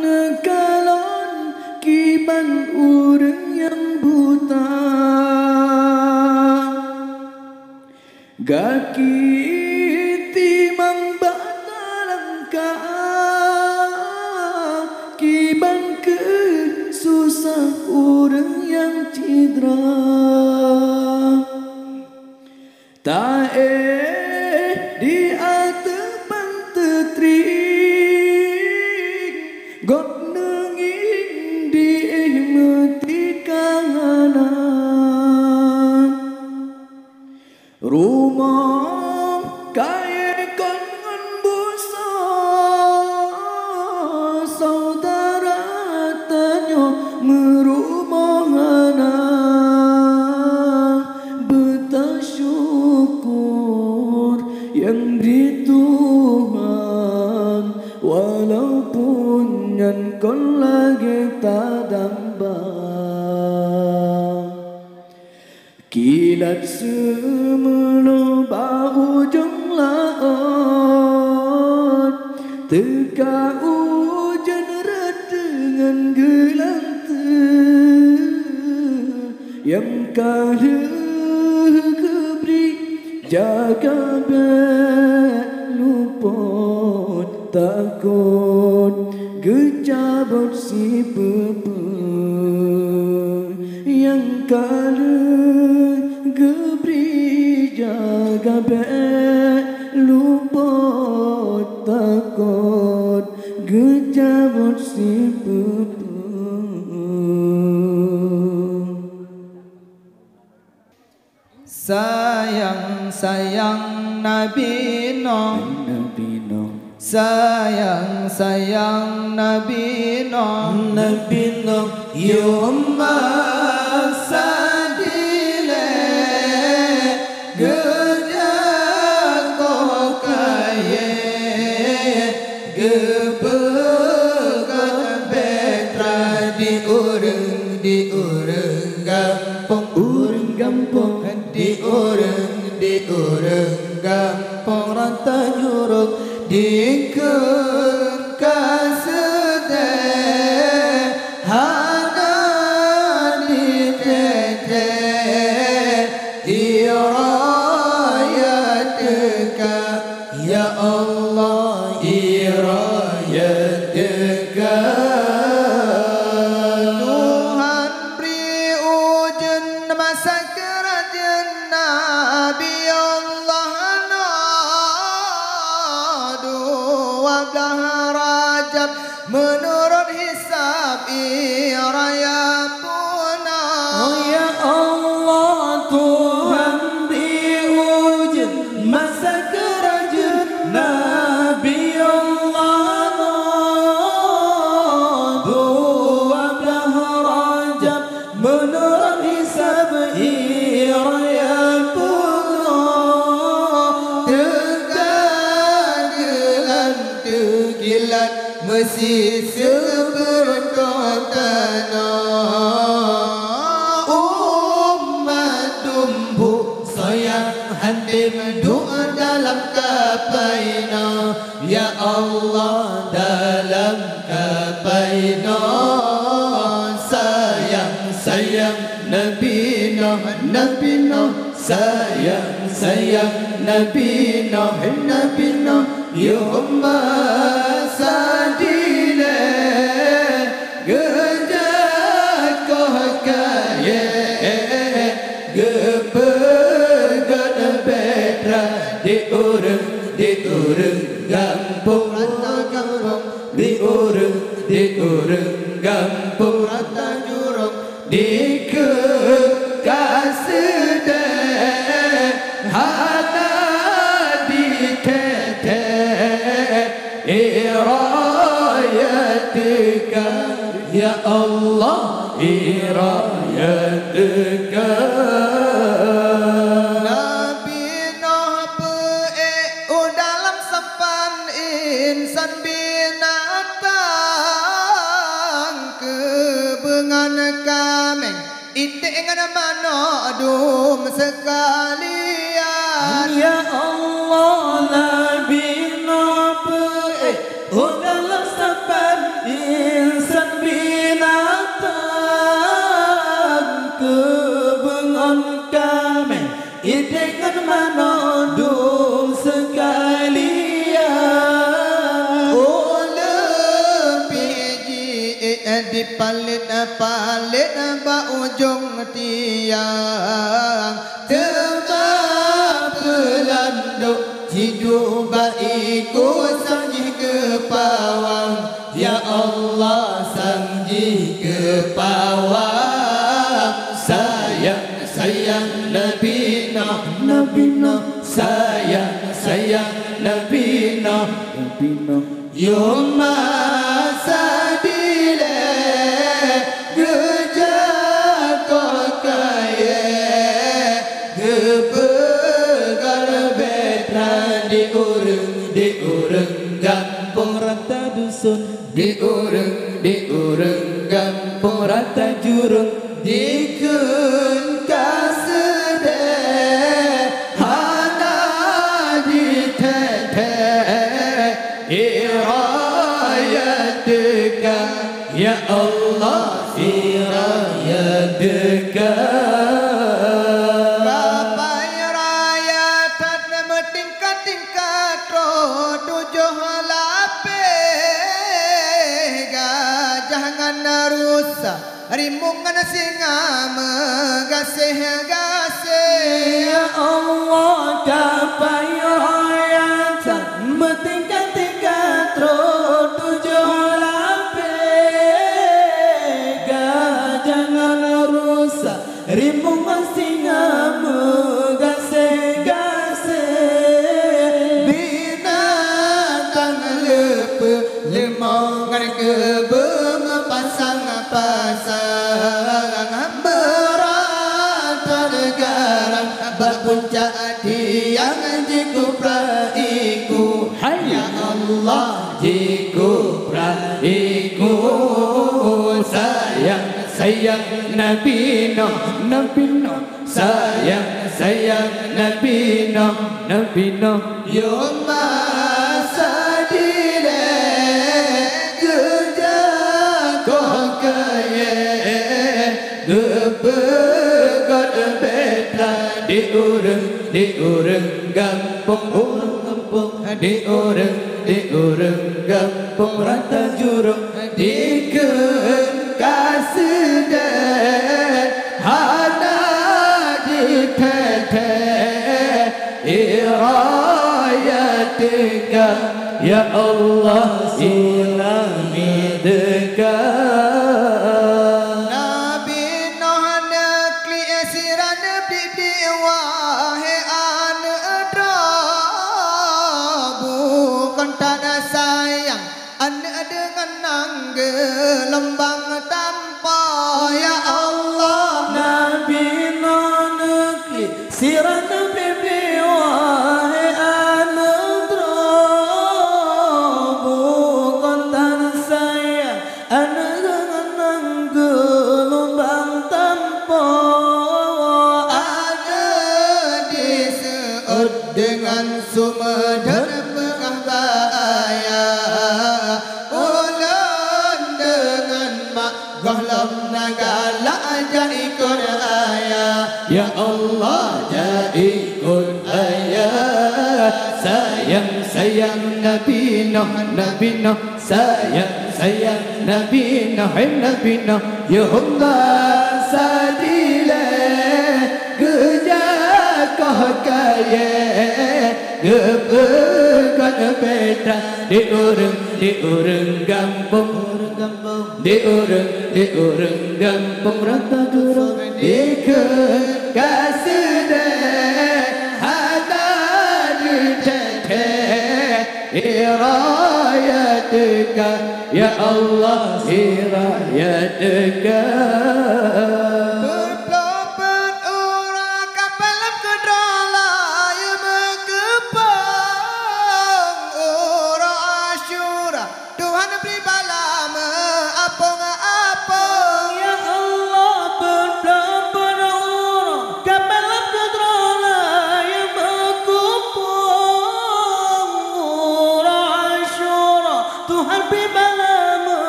nekalon kiban urang yang buta, gaki timang batalangkah, kiban ke susah urang yang cidra. Tak di atepan tetring, god nenging di meti kahanan, rumah kaya kon ngon busa, saudara tanyo merumahana, yang beri Tuhan, walaupun yang kon lagi tak dambang. Kilat semula bau ujung laut, teka hujan red dengan gelantung, yang kala keberi jaga luput takut gejabut si pepe yang kala gebri jaga luput takut gejabut si pepe. Sayang Nabi Nuh, sayang Nabi Nuh, yumma sadile gejak kokaye gepegat betra di urang gampung di urang gampung rata juruk di kasede hana di tete irayatka ya Allah irayatka. Tuhan beri ujian masa kerajaan Nabi Allah Rajab menurut hisab raya puna. Oh ya Allah, Tuhan diujian masa kerajaan Nabi Allah 12 Rajab menurut hisab raya puna. Tegilan mesti seberkotana umat tumbuh sayang hantim doa dalam kapaina ya Allah dalam kapaina. Sayang Nabi Nuh sayang Nabi Nuh yumma sadile gejak kokaye gepegat betra di urang gampung rata gampung di urang gampung rata jurung di kasede hana di tete irayatka ya Allah irayatka. Nabi Nuh dalam sepan insan binatang kebengan kameng itik dengan mana adum sekalian ya Allah. Nabi Nuh dalam sepan insan binatang kebengan kameng itik dengan mana adum sekalian. oh lebih dipalit ba ujung tiang tebak pelanduk hidup ikut sanjih ke pawang ya Allah sanjih ke pawang. Sayang Nabi Nuh sayang Nabi Nuh yumma sadile gejak kokaye gepegar betra di urang gampung rata dusun di urang gampung rata jurung di kasede hana di tete irayatka ya Allah irayatka. Kapai raya gasih-gasih. Ya Allah capai hayatan bertingkat-tingkat terus 7 lapis. Jangan rusak rimbun singa menggasih-gasih. Binatang lepa lemongan kebun pasang-pasang beratur garang berpuncak tiang jiku praiku. Ya Allah jiku praiku sayang Nabi Nuh sayang Nabi Nuh Yoma sadile geja kau kaya gebegot betra di urang kampung di urang kampung rata jurung di kasih hana di tete irayatika ya Allah silami dekat. Nabi Nuh nekli esiran bidi wahe an bukan tanda sayang anda dengan nangge lembang tanpa. Ya Allah Nabi Nuh nekli siran bibi wahe anudra bukan tan saya anu dengan gelombang tanpa. ada diseut dengan sumedar pengah bahaya ulun dengan mak gohlom nagala ikut ayah. Ya Allah jadikan ayat sayang Nabi Nuh sayang Nabi Nuh ya Allah sadile geja kau kaya gebegan betra di urang kampung di urang kampung rata jurung di kasih hana di tete irayatika ya Allah irayatika. Berpelopet ura kapal kedrala ya mekepang ura asyura Tuhan beri bala apung-apung. Ya Allah berdapat orang kapal kedrala yang berkupung ura asyura Tuhan bibalamu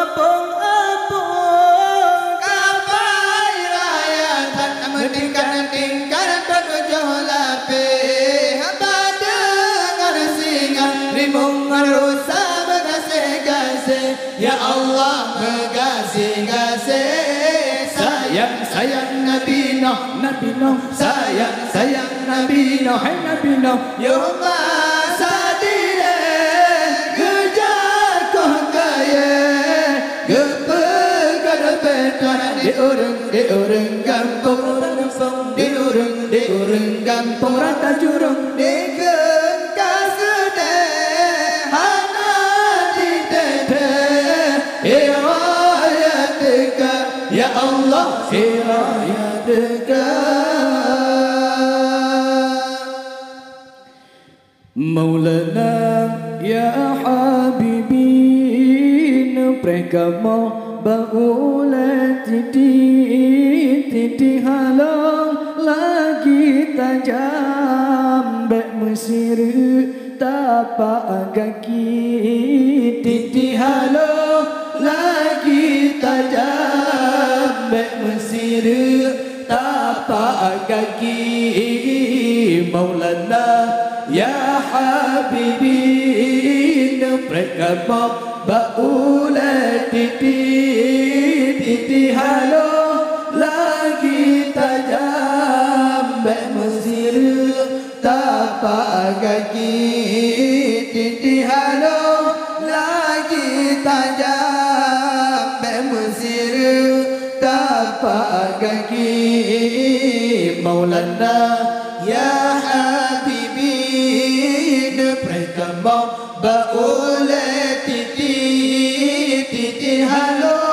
apung-apung. Kapai rayatan meningkat-tingkat bertujuh lapis badangan singa rimbungan rusa bergasih-gasih. Ya Allah bergasih-gasih Sayang Nabi Nuh sayang Nabi Nuh Yoma sadile geja kau kaya gepegan betra di urang kampung di urang kampung rata jurung di kasede hana di tete irayatika ya Allah irayatika. Maulana ya habibin prekamo baula titi halang lagi tajam bek mesir tapak kaki titi halang lagi tajam bek mesir tapak kaki. Maulana ya habibin prekamo baula titi halo lagi tajam mbek Mesir tapak kaki titi halo lagi tajam mbek Mesir tapak kaki Maulana ya habibi neprekam baule titi titi halo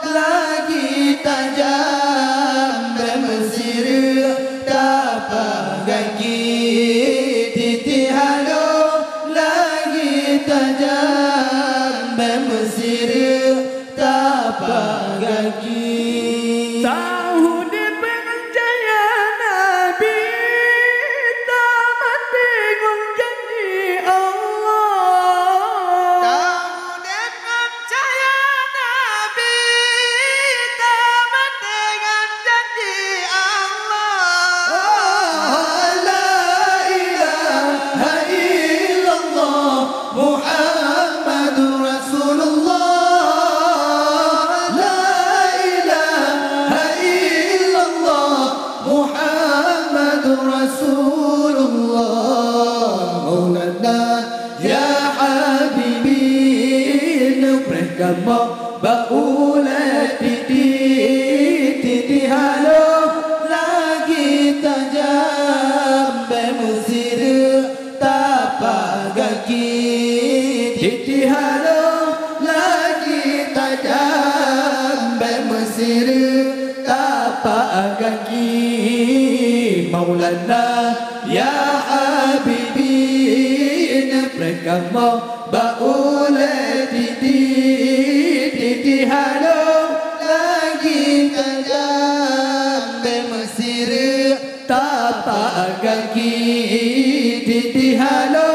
lagi tajam mbek Mesir tapak kaki titi halo lagi tajam mbek Mesir tapak kaki tahu di penjaya Nabi tamat bingung janji Allah tahu dengan cahaya Nabi tamat dengan janji Allah. La ilaha illallah Muhammadur Rasulullah La ilaha illallah Muhammadur Rasulullah Maulana ya habibi nubreka baula titi titi halo lagi tajam be Mesir tapak kaki titi halo lagi tajam be Mesir tapak kaki Maulana ya habibi mereka baula titi titi halo lagi tajam be Mesir tapak kaki titi halo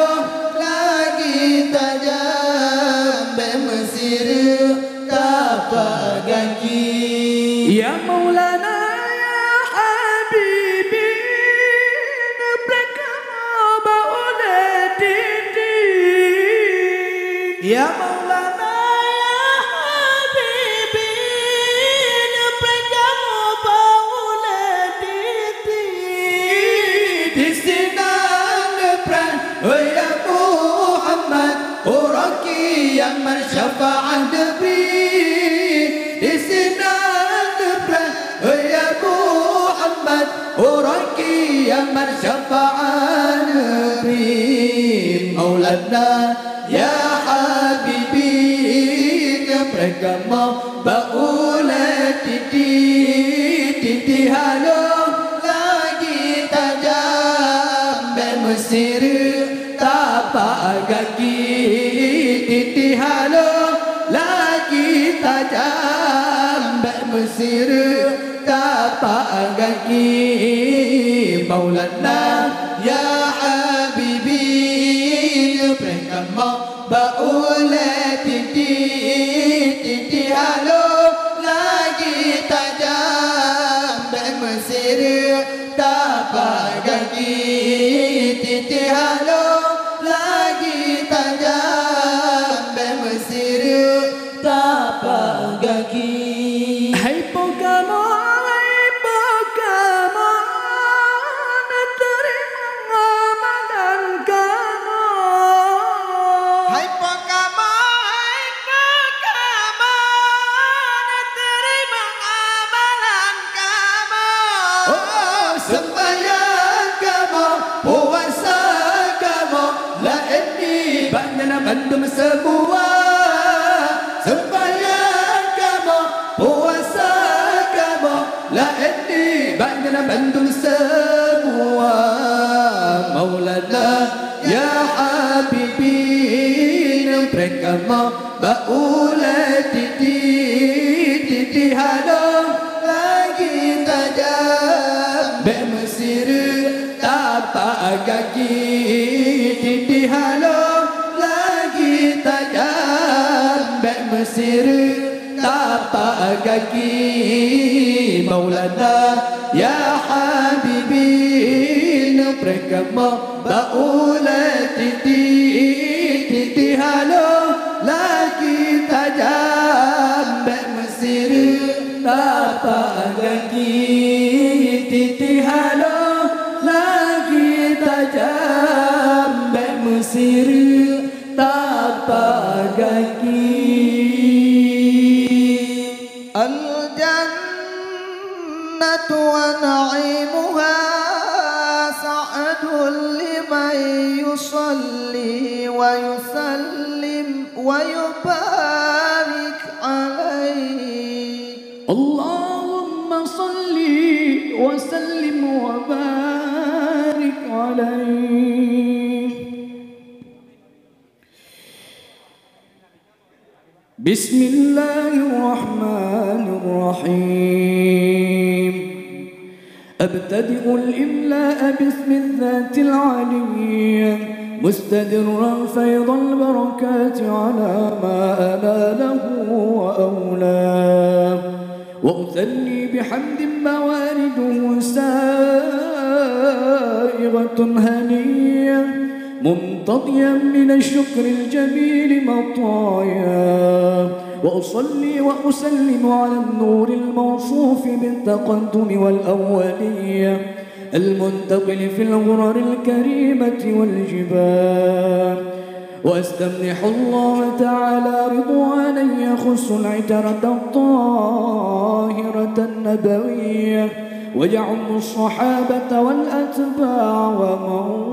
lagi tajam be Mesir tapak kaki ya Maulana ya habibi mereka baula titi ya Maulana ya habibi mereka baula titi di sini nepran ya Muhammad uraki yang bersyafaat debri di sini nepran ya Muhammad uraki yang bersyafaat debri Maulana ya habibi mereka baula titi titi halo lagi tajam be Mesir tapak kaki titi halo lagi tajam be Mesir tapak kaki Maulana ya habibi mereka baula titi titi halo lagi tajam be Mesir tapak kaki titi halo lagi tajam be Mesir tapak kaki hai Pokemon terima amalan kamu Hai Pokemon terima amalan kamu. oh sembahyang kamu puasa kamu la ini banyak bandum semua sembahyang kamu puasa kamu la ini banyak bandum semua Maulana ya habibi mereka baula titi titi halo lagi tajam be Mesir tapak kaki titi halo lagi tajam be Mesir tapak kaki Maulana ya habibi mereka baula titi titi halo lagi tajam be Mesir tapak kaki titi halo يصلي ويسلم ويبارك عليه. اللهم صل وسلم وبارك عليه. بسم الله الرحمن الرحيم. أبتدئ الإملاء باسم الذات العلية مستدرا فيض البركات على ما أناله وأولاه، وأثني بحمد موارده سائغة هنية ممتطيا من الشكر الجميل مطايا، وأصلي وأسلم على النور الموصوف بالتقدم والأولية المنتقل في الغرر الكريمة والجبال، وأستمنح الله تعالى رضوانا يخص العترة الطاهرة النبوية ويعم الصحابة والأتباع ومن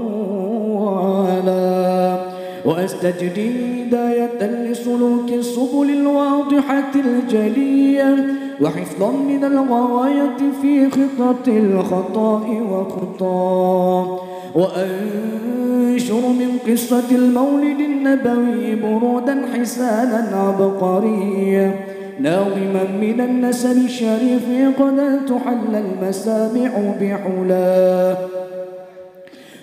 والاه، وأستجدي هداية لسلوك السبل الواضحة الجلية وحفظا من الغواية في خطة الخطأ وخطاه، وأنشر من قصة المولد النبوي برودا حسانا عبقريا ناظما من النسب الشريف قد تحل المسامع بحلاه،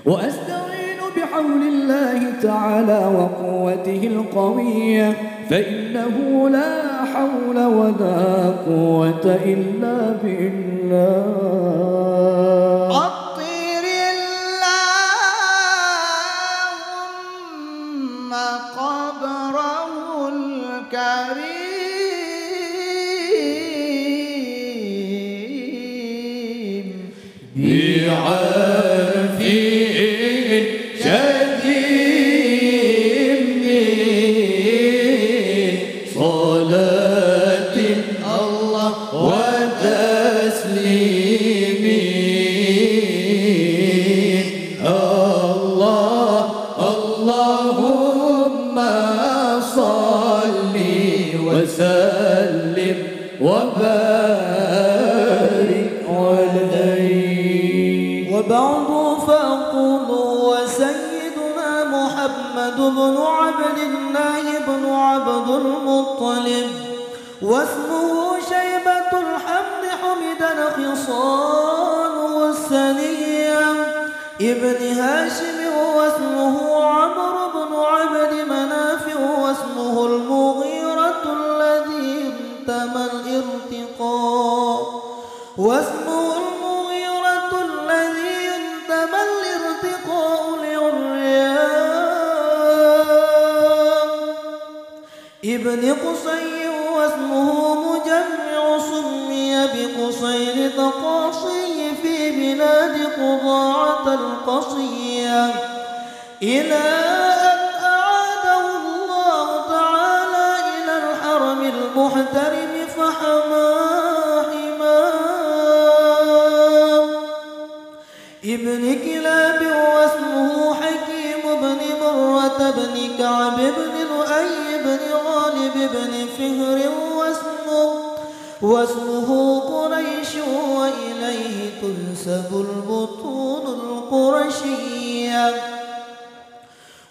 وأستعين بحول الله تعالى وقوته القوية فإنه لا حول ولا قوة إلا بالله. عطر اللهم قبره الكريم بعافية صلاة الله وتسليم الله اللهم صل وسلم وبارك عليه. وبعد فأقول وسيدنا محمد بن عبد الله بن عبد المطلب واسمه شيبة الحمد حمد خصاله السنية ابن هاشم واسمه عمرو بن عبد مناف واسمه المغيرة الذي انتمى الارتقاء واسمه المغيرة الذي انتمى الارتقاء لعريان ابن قصي واسمه مجمع سمي بقصي لتقاصي في بلاد قضاعة القصية إلى أن أعاده الله تعالى إلى الحرم المحترم فحماه حماه ابن كلاب واسمه حكيم بن مرة بن كعب بن لؤي بن غالب بن فهر واسمه قريش وإليه تنسب البطون القرشية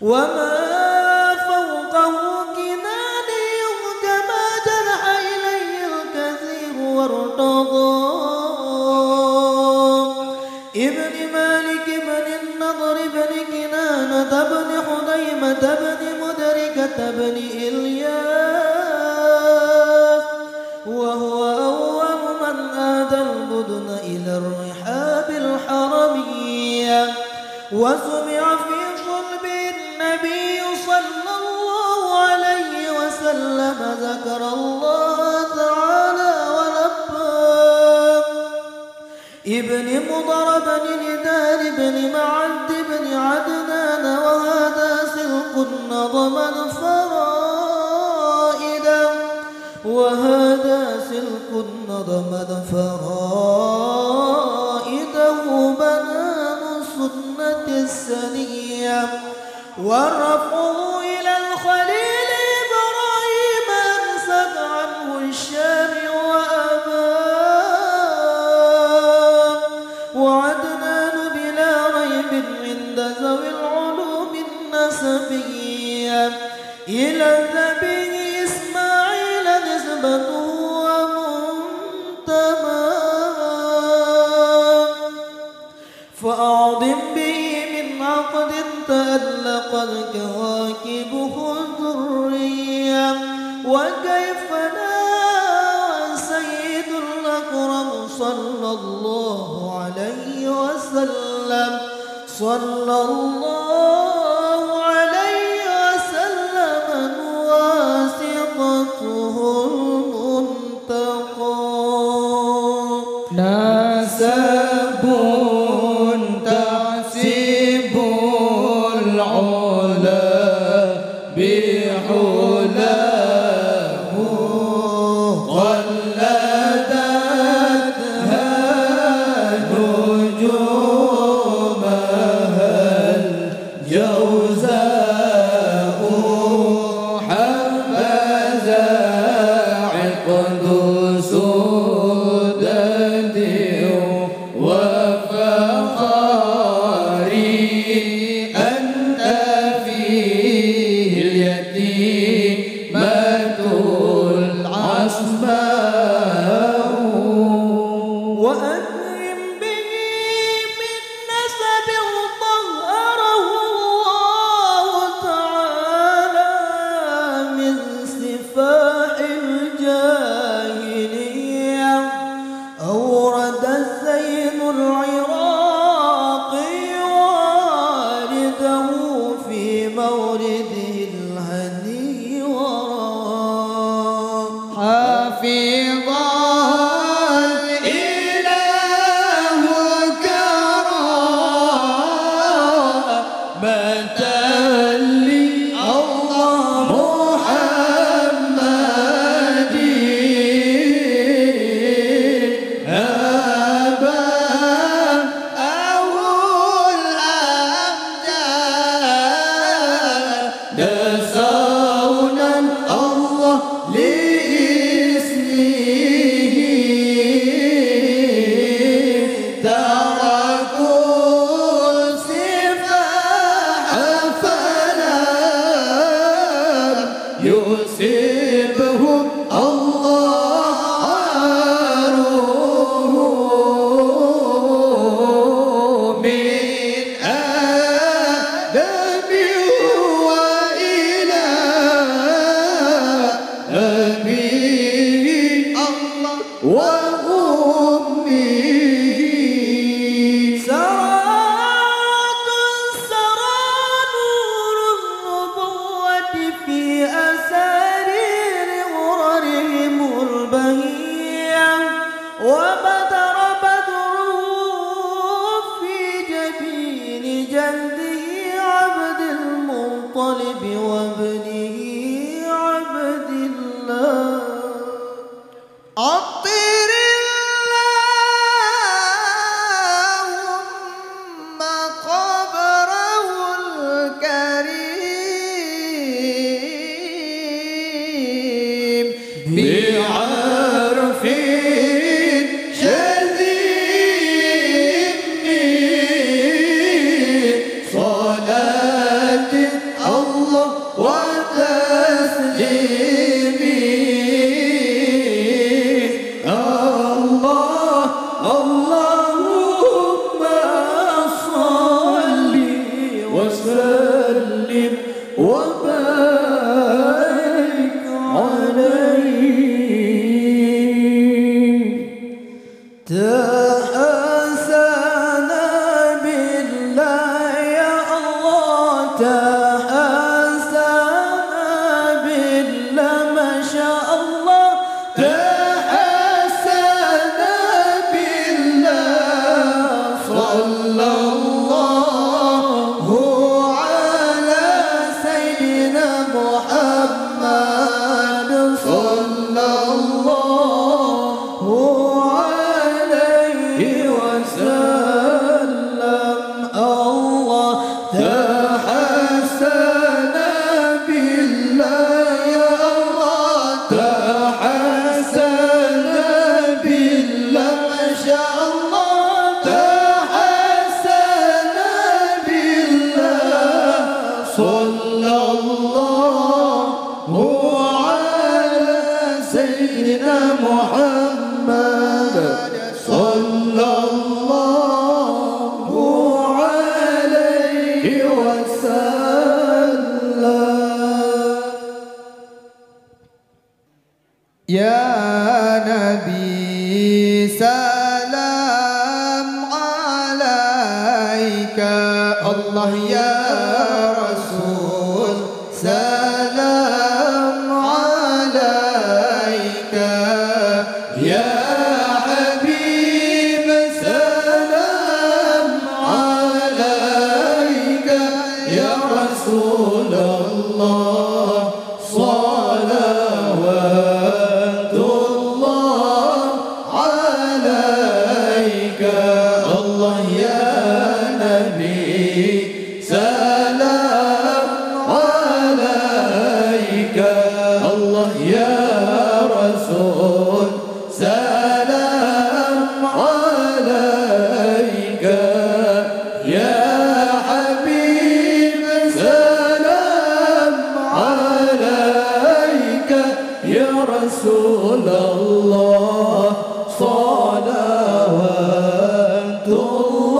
وما فوقه كناني كما جنح إليه الكثير وارتضى ابن مالك بن النضر بن كنانة بن حديمة بن مدركة بن إلياس وهو أول من آدى البدن إلى الرحاب الحرمية وسمع في صلب النبي صلى الله عليه وسلم ذكر الله تعالى ولباه ابن مضر بن ندار بن معد بن عدنان وهذا سلك نظم الفرائد فرائده بنان السنة السنية ورفعه إلى الخليل إبراهيم أمسك عنه الشام وأباه وعدنان بلا ريب عند ذوي العلوم النسبية إلى النبي إسماعيل نسبته ومنتماه فأعظم به من عقد تألق الكواكب الدرية وكيف لا سيد الأكرم صلى الله عليه وسلم صلى الله عليه وسلم واسطته المنتقى نسب تحسب العلا بحلاه قلدتها نجومها الجوزاء حبذا عقد سدد وفخاري أنت فيه اليتيمة العصماء وأكرم به من نسب طهره الله تعالى من سفاح الجاهلية أورد الزين العراقي والده في مورده الهني وراه حفظها الإله كرامة لي الله محمد أبا أو الأمجاد صونا الله لاسمه تركوا السفاح فلم يصبهم الله عاره من آدم وإلى أبيه الله وأمه سرات سرى نور النبوة في أسارير غررهم البهية وبدر بدره في جبين جلده عبد المطلب وابنه عبد الله عطر اللهم قبره الكريم بعرف شذيذ صلاة الله وتسليمه الله اللهم صل وسلم وبارك عليه تحسن بالله يا الله تحسن بالله ما شاء الله تحسن بالله صلى الله على سيدنا محمد صلى الله عليه وسلم الله تحسن Allah ya Rasul salam alaika ya Habib salam alaika ya Rasulullah salawatullah alaika Allah ya salam alaika Allah ya Rasul salam alaika ya Habib salam alaika ya Rasulullah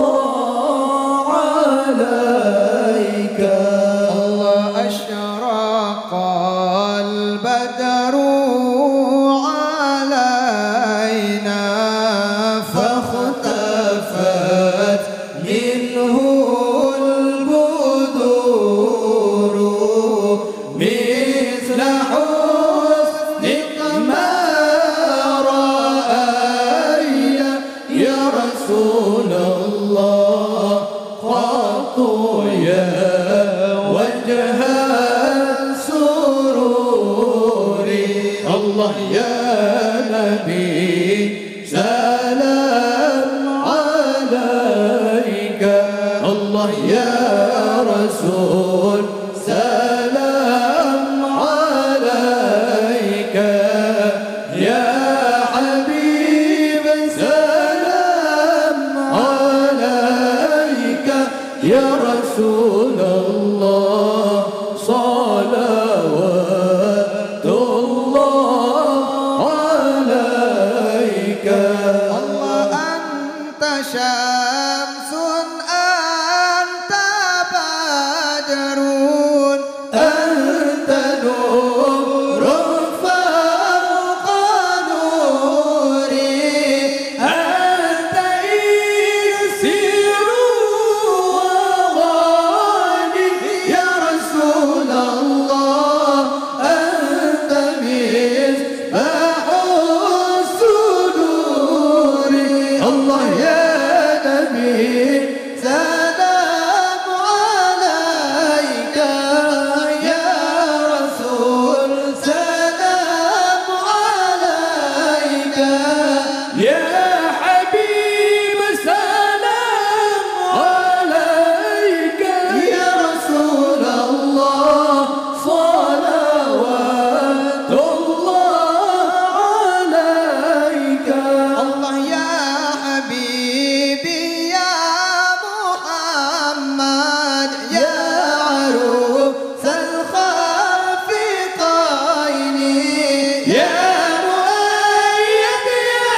salawatullah alaika Allah asyraqal badru alaina fakhtafat minhul buduru mithla husnika ma ra'ayna ya Rasulullah qatu ya وجه السرور الله يا نبي سلام عليك الله يا رسول سلام عليك يا حبيب سلام عليك يا رسول الله صلوات الله عليك الله أنت شمس أنت بدر أنت نور فوق نوري أنت يسير يا رسول الله أنت مصباح الصدور الله يا نبي سلام عليك يا رسول سلام عليك يا حبيب سلام عليك يا رسول الله صلوات الله عليك الله يا حبيبي يا محمد يا عروس الخافقين يا مؤيد يا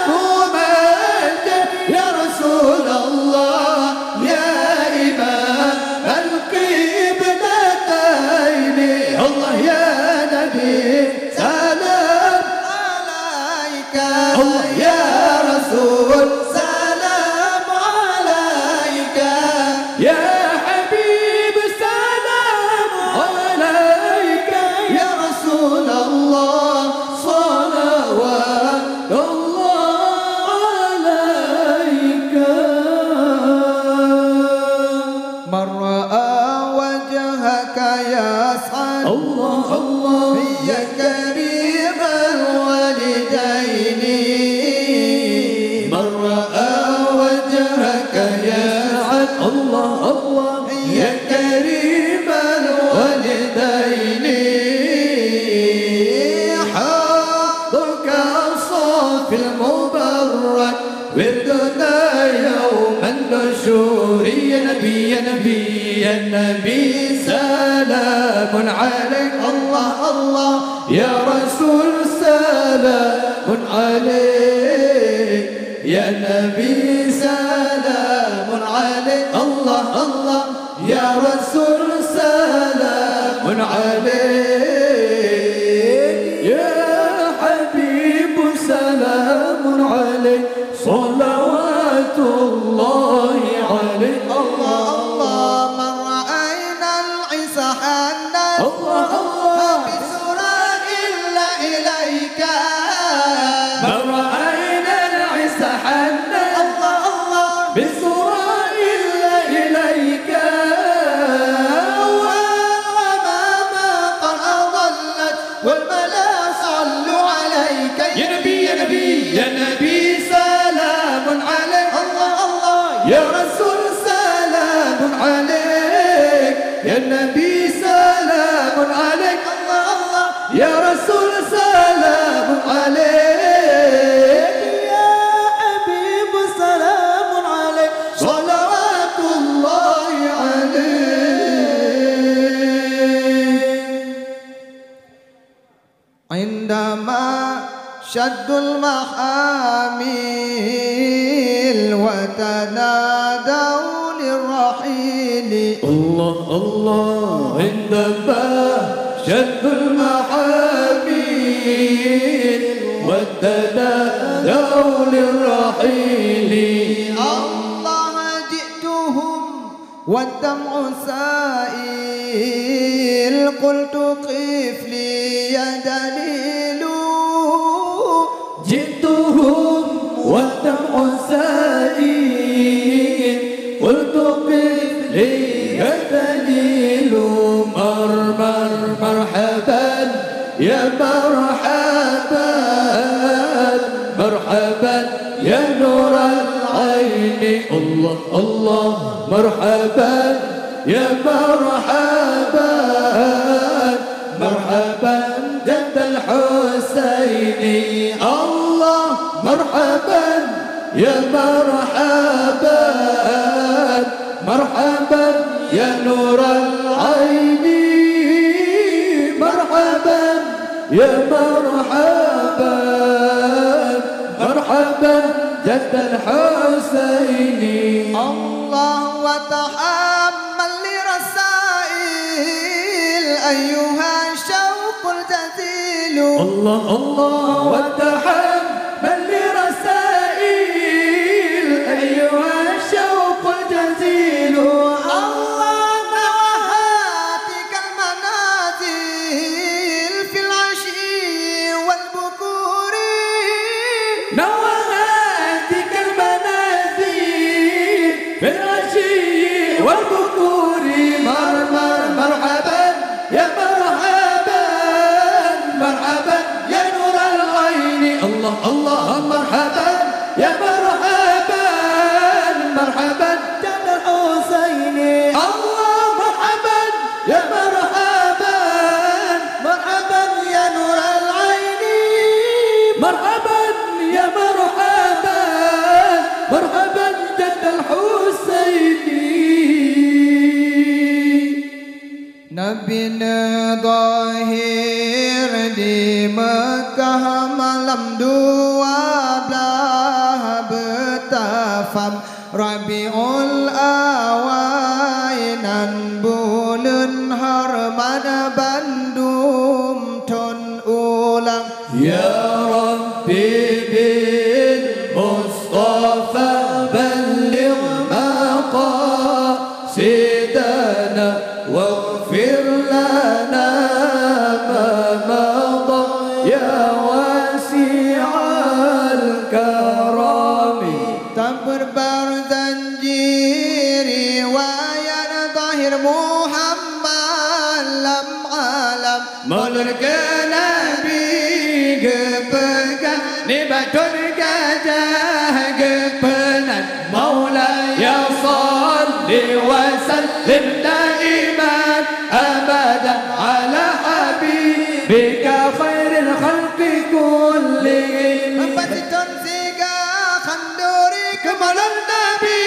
ممجد يا رسول الله يا إمام القبلتين الله يا نبي سلام عليك الله يا رسول سلام عليك يا حبيب سلام عليك يا رسول الله صلوات الله عليك من رأى وجهك يسعد الله الله يا كريم الوالدين من رأى وجهك يسعد الله الله يا كريم الوالدين حقك صافي المبرك وردنا يوم النشور يا نبي يا نبي يا نبي سلام عليك الله الله يا رسول سلام عليك يا نبي سلام عليك الله الله يا رسول سلام عليك يا حبيب سلام عليك صلوات الله عليك الله الله من رأينا العيسى حنا الله الله بسرى إلا إليك من رأينا العيسى حنا الله الله بسرى إلا إليك وما قد أضلت والملا صلوا عليك يا نبي يا نبي يا نبي سلام عليك الله الله يا رسول سلام عليك يا نبي سلام عليك الله الله يا رسول سلام عليك يا حبيب سلام عليك صلوات الله عليك عندما شد المحامل وتنادوا للرحيل الله الله عندما شد المحامل والتنادوا للرحيل الله جئتهم والدمع سائل قلت قف لي يا دليل جئتهم والدمع سائل قلت قف لي يا دليل مرحبا يا مرحبا مرحبا يا نور العين الله الله مرحبا يا مرحبا مرحبا جد الحسين الله مرحبا يا مرحبا مرحبا يا نور العين مرحبا يا مرحبا مرحبا جد الحسين الله وتحمل لرسائل أيها شوق الجزيل الله الله وتحمل لرسائل أيها الشوق الجزيل الله نوهاتك المنازل في العشي والبكور نوهاتك المنازل في العشي والبكور مرحبا يا مرحبا مرحبا يا نور العين الله الله مرحبا يا مرحبا مرحبا جد الحسين الله مرحبا يا مرحبا مرحبا يا نور العين مرحبا يا مرحبا مرحبا جد الحسين نبينا ظاهر di Mekah malam 12 betafam Rabiul Awal nan bulan Harman Bandung ton ulang يا ربي بالمصطفى بلغ مقاصدنا واغفر لنا ما مضى يا واسع الكرم تبربر زنجير riwayat Zahir Muhammad lam alam ملك نبي قبقا نبتن قجاه قبنا مولاي صل وسلم دائما أبدا على حبيبك خير الخلق كلهم Membatitun siga khanduri Kemalan Nabi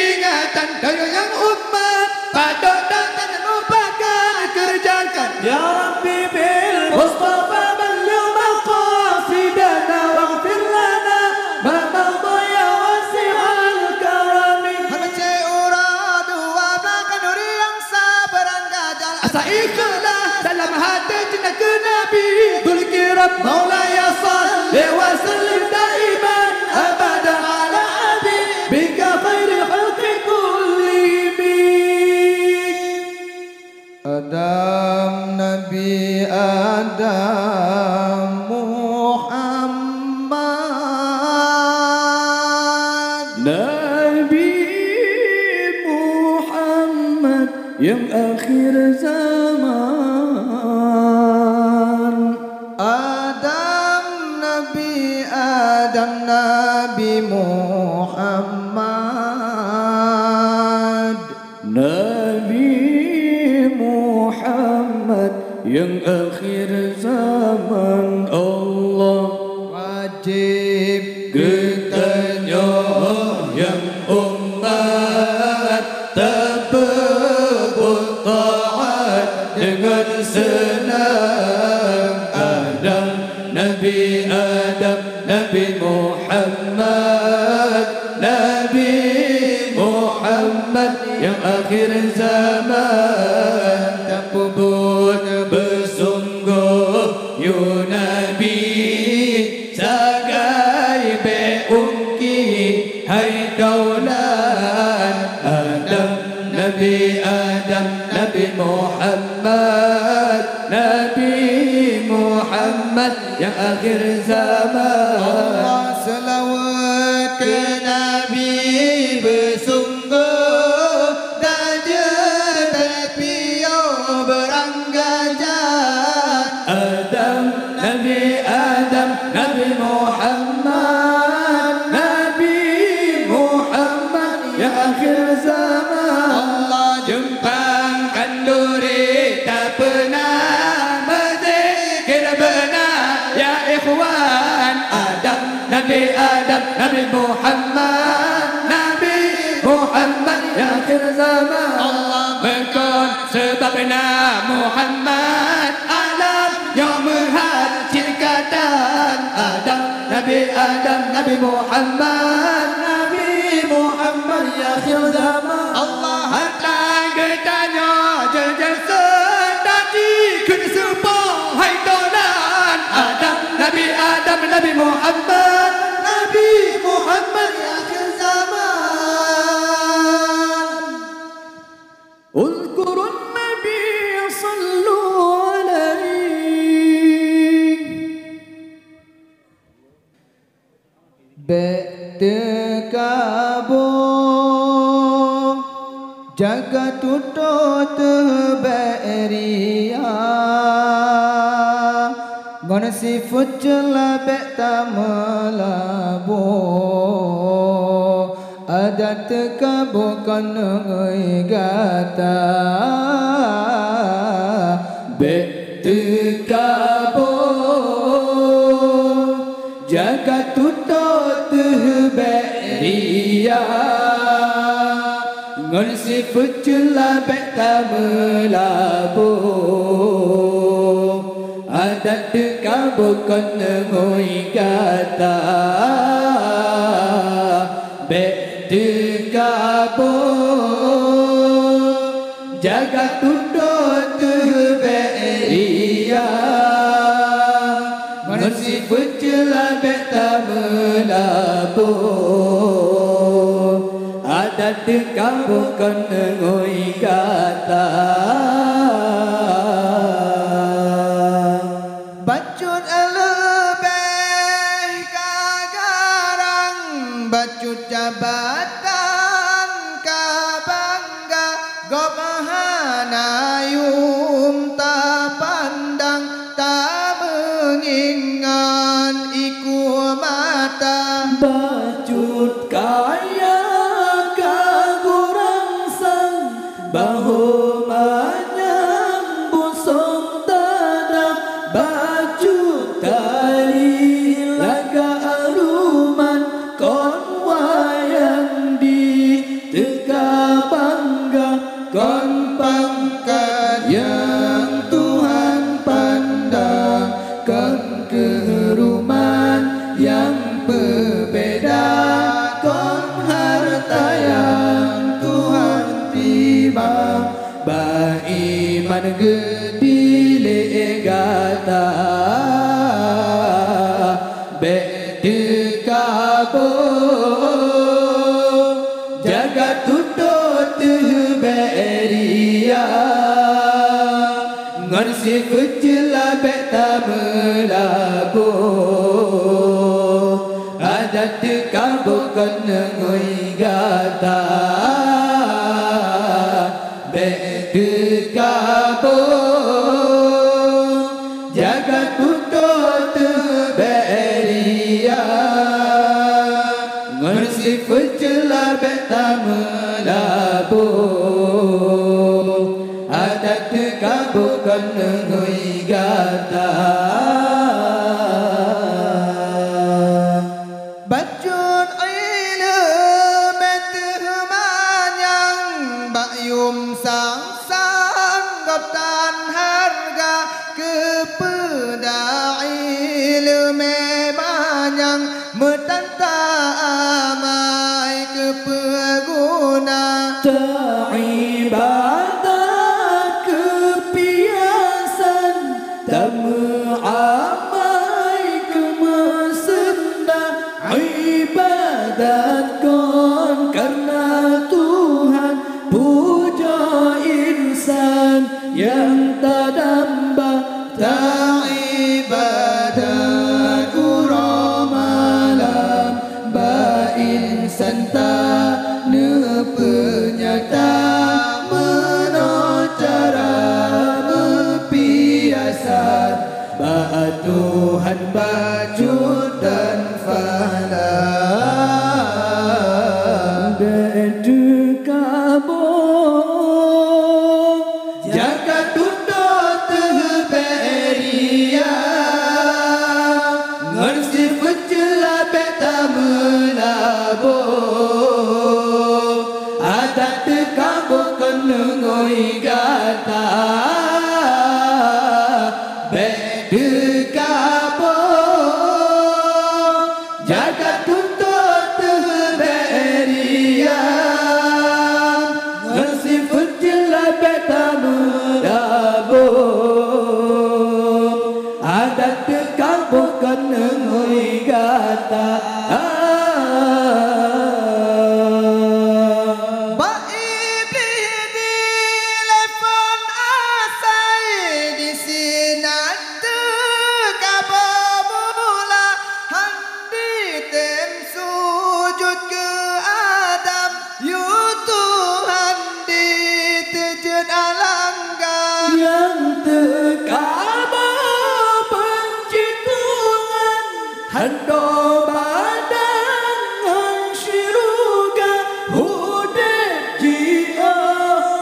ingatan kayu yang umat Pada dan lupakan kerjakan Ya Rabbi bil Mustafa beliau maqasidana Waghfir lana ma madha ya wasi'al karami Hamce uradu wa belakang duri yang sabaran gajal Asa ikhlas dalam hati cinta ke Nabi Dhul kirab maulaya salli wa sallim daiman Abada ala habibika khairil khalqi kullihim yang akhir zaman. Adam Nabi Muhammad. Nabi Muhammad yang akhir zaman. Allah Wajib getanya yang umat terbebut taat dengan senang. Adam, Nabi Adam, Nabi Muhammad, Nabi Muhammad yang akhir zaman. Terbebut bersungguh yu Nabi sagai beungki hai daulan. Adam, Nabi Adam, Nabi Muhammad, Nabi Muhammad yang akhir zaman. Allah selawat ke Nabi bersungguh dajer tepio beranggajat. Adam, Nabi Adam, Nabi Muhammad, Nabi Muhammad yang akhir zaman. Allah Jempang kanduri tak pernah berzikir benar ya ikhwan. Adam, Nabi Adam, Nabi Muhammad, Nabi Muhammad yang akhir zaman. Allah berkon sebabna Muhammad alam yang menghasilkan. Adam, Nabi Adam, Nabi Muhammad, Nabi Muhammad yang akhir zaman. Allah Hatang getanya jejasa tadi kena sepah hai dolan. Adam, Nabi Adam, Nabi Muhammad, Nabi Muhammad yang akhir zaman. Uzkurun Nabi sallu alaihi. Bertekabur jaga tutut beria ngon sifut jelabek tamalabu adat kabukan ngai gata bertekabur jaga tutut beria ngon sifut jelabek tamalabu adat kabukan ngai gata bertekabur jaga tutut beria ngon sifut jelabek tamalabu adat kabukan ngai gata. bacut lebih kagarang bacut jabatan kabangga gobhanayum ta pandang ta mengingan iku mata Bacut kaya kagurang sang bahu menyambut song dadah. Bacut tali laga aruman kon wayang di teka bangga kon pangkat yang Tuhan pandang kon keruman yang berbeda kon harta yang Tuhan timbang baiman gedile gata bertekabur jaga tutut beria ngon sifut jelabek tamalabu adat kabukan ngai gata dekabur jagat putut beria ngersi fucela beta melabur adat dekabur kan ngoi gata bacun aile betehmanyang bayum sang gaptan harga kepada ilmu banyak metanta amai kepeguna ibadat kepiasan tamu amai kemesenda ibadat kon karena Tuhan puja insan yang tak damba tak ibadat kura malam ba insan tak nepenyata menocara mepiasat ba Tuhan bajut dan fala dekabur jagat tunduk terberia ngersi pecela beta melabur adat dekabur kena ngoi gata dekabur jagat tunduk terberia ngersi pecela beta melabur adat dekabur kena ngoi gata yang terkabar benci Tuhan hando badangan syuruga hudib jia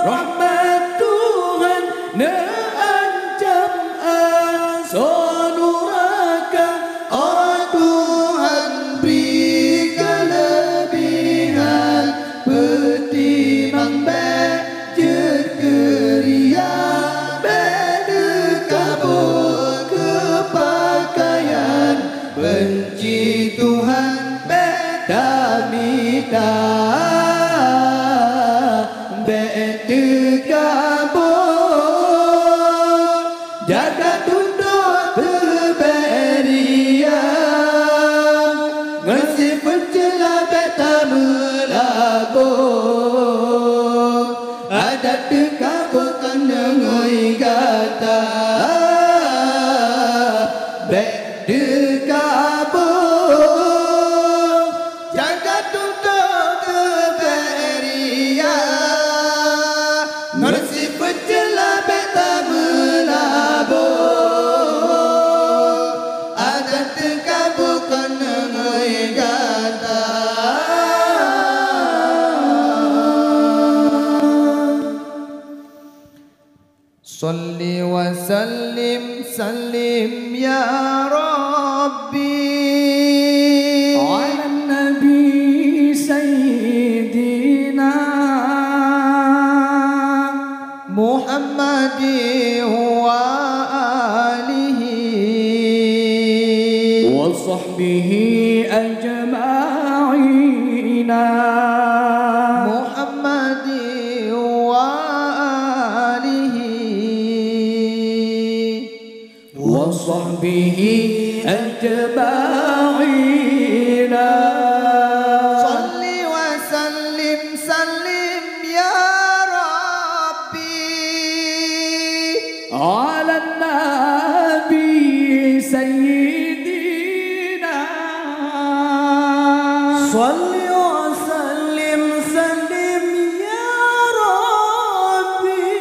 rahmat Tuhan neancam sonuraka oh Tuhan beri kelebihan petimbang bejet keria bedekabur kepakaian benci Tuhan beda mita bedekabur jagat tunduk terberia ngersi pencela beta melabur adat dekabur kena ngoi gata dekabur jagat tunduk terberia ngersi pencela beta melabur adat dekabur kena ngoi gata Salli wa sallim sallim ya Rabbi ala nabi sayyidina Muhammadi wa alihi wa sahbihi ajma'ina Muhammadi wa وصحبه أجمعين صل وسلم سلم يا ربي على النبي سيدنا صل وسلم سلم يا ربي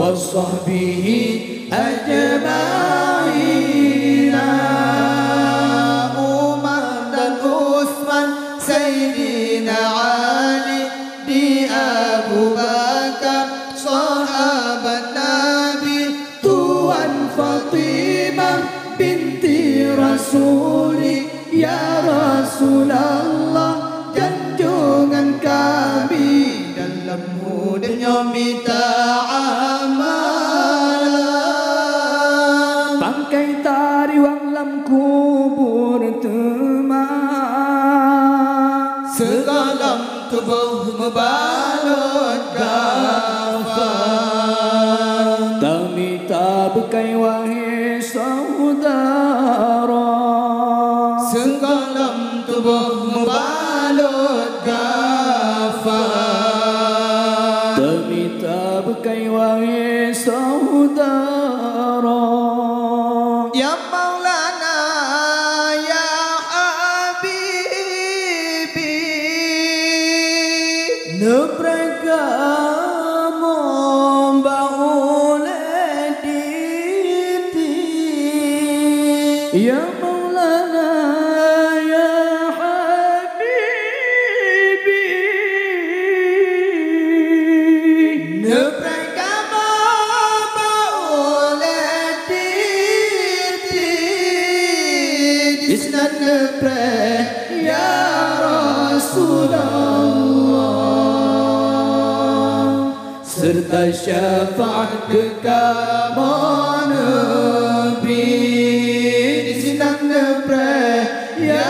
وصحبه أجمعين Umar dan Utsman, Sayyidina Ali, di Abu Bakar, sahabat Nabi, Tuan Fatimah binti Rasuli, ya Rasulullah, junjungan kami, dalam hudnya minta amalan. bangkai tariwang lam kubur teman, Sekalam tubuh membalut kafan. kami tak bekai wahai saudara, Sekalam tubuh membalut kafan. kami tak bekai wahai saudara. Ya Maulana, ya Habibi, Nebreka membaulai diti, ya Maulana, ya Habibi. Nebreka membaulai diti, Isnan nebrek ya Rasulullah, serta syafaat kekamu Nabi. Di sinan nebrek ya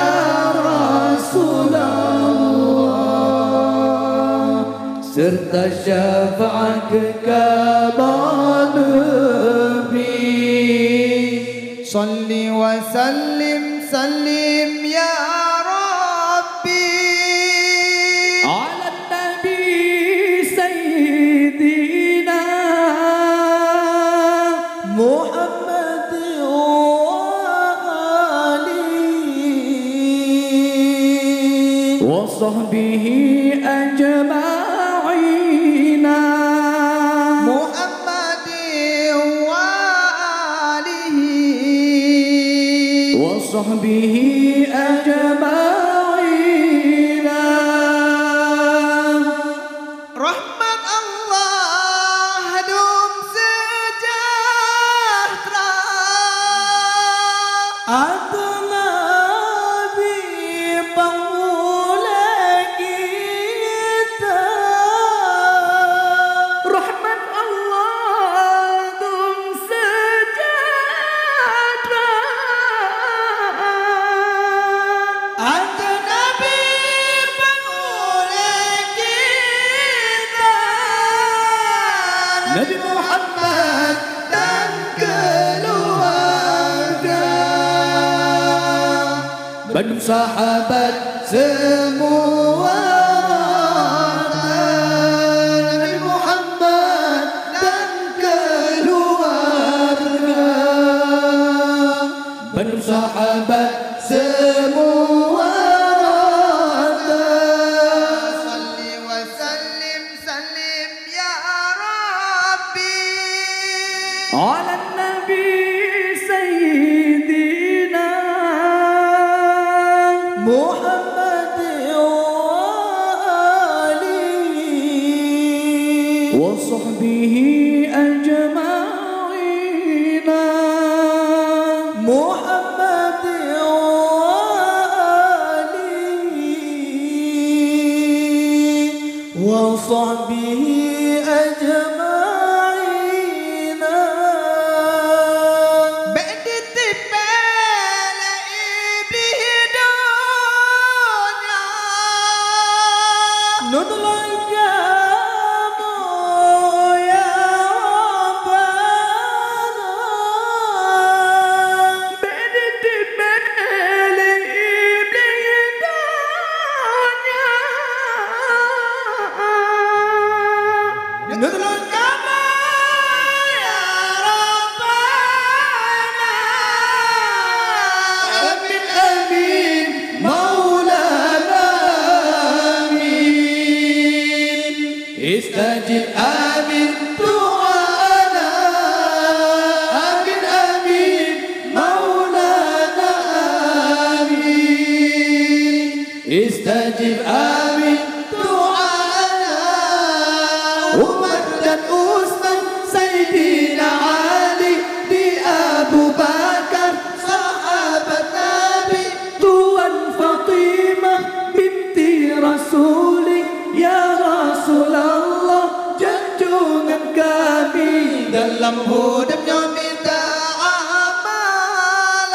Rasulullah, serta syafaat kekamu Nabi. Salli wa sallim, sallim ya Rabbi. على النبي سيدنا محمد وآله وصحبه أجمعين Muhammad wa alihi وصحبه أجمعين rahmat Allah dum sejahtera Atau Nabi penghula kita, rahmat Allah dum sejahtera. Anta Nabi penghula kita, Nabi Muhammad dan keluarga, dan sahabat semua rata. Nabi Muhammad dan keluarga, dan sahabat semua rata. salli wa sallim, sallim ya Rabbi. على النبي سيدنا محمد وآله وصحبه أجمعين محمد وآله وصحبه أجمعين Ba'di tibala iblis dunya, نطلع الجامع يا dalam hidupnya minta amalan.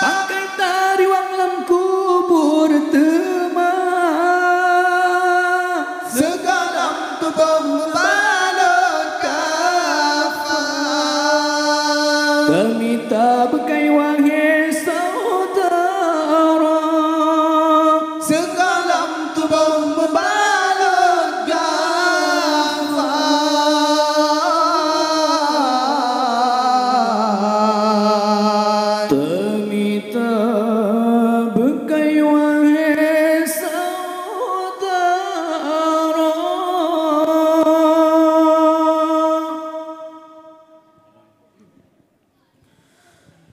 Pakai tariwang lam kubur teman, Segalam tubuh balut kafan. kami tak bekai wahai saudara. Segalam tubuh balut kafan. Kami tak bekai wahai saudara.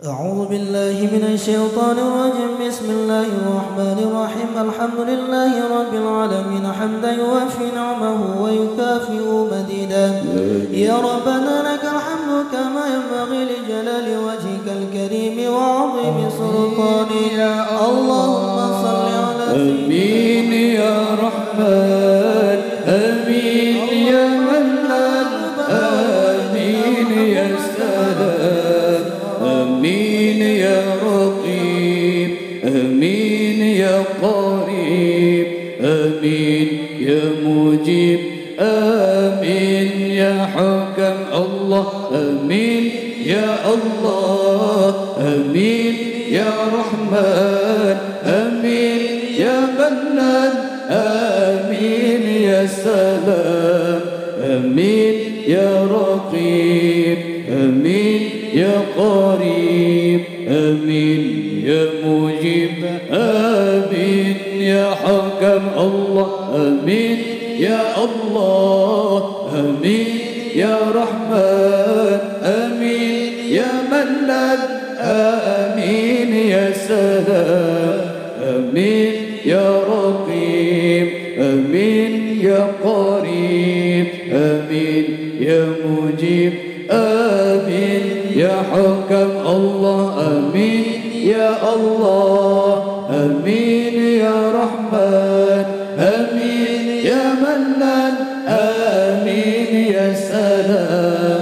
أعوذ بالله من الشيطان الرجيم بسم الله الرحمن الرحيم الحمد لله رب العالمين حمدا يوافي نعمه ويكافئ مزيدا يا ربنا لك الحمد كما ينبغي لجلال وجهك الكريم وعظيم سلطانك اللهم صل على آمين يا رحمن آمين يا منان آمين يا سلام آمين يا رقيب آمين يا قريب آمين يا مجيب آمين يا حكم الله آمين يا الله آمين يا رحمن آمين يا منان آمين يا سلام آمين يا رقيب آمين يا قريب آمين يا مجيب آمين يا حكم الله آمين يا الله آمين يا رحمن آمين يا منان آمين يا سلام آمين يا رقيب آمين يا قريب آمين يا مجيب آمين يا حكم الله آمين يا الله آمين يا رحمن آمين يا منان آمين يا سلام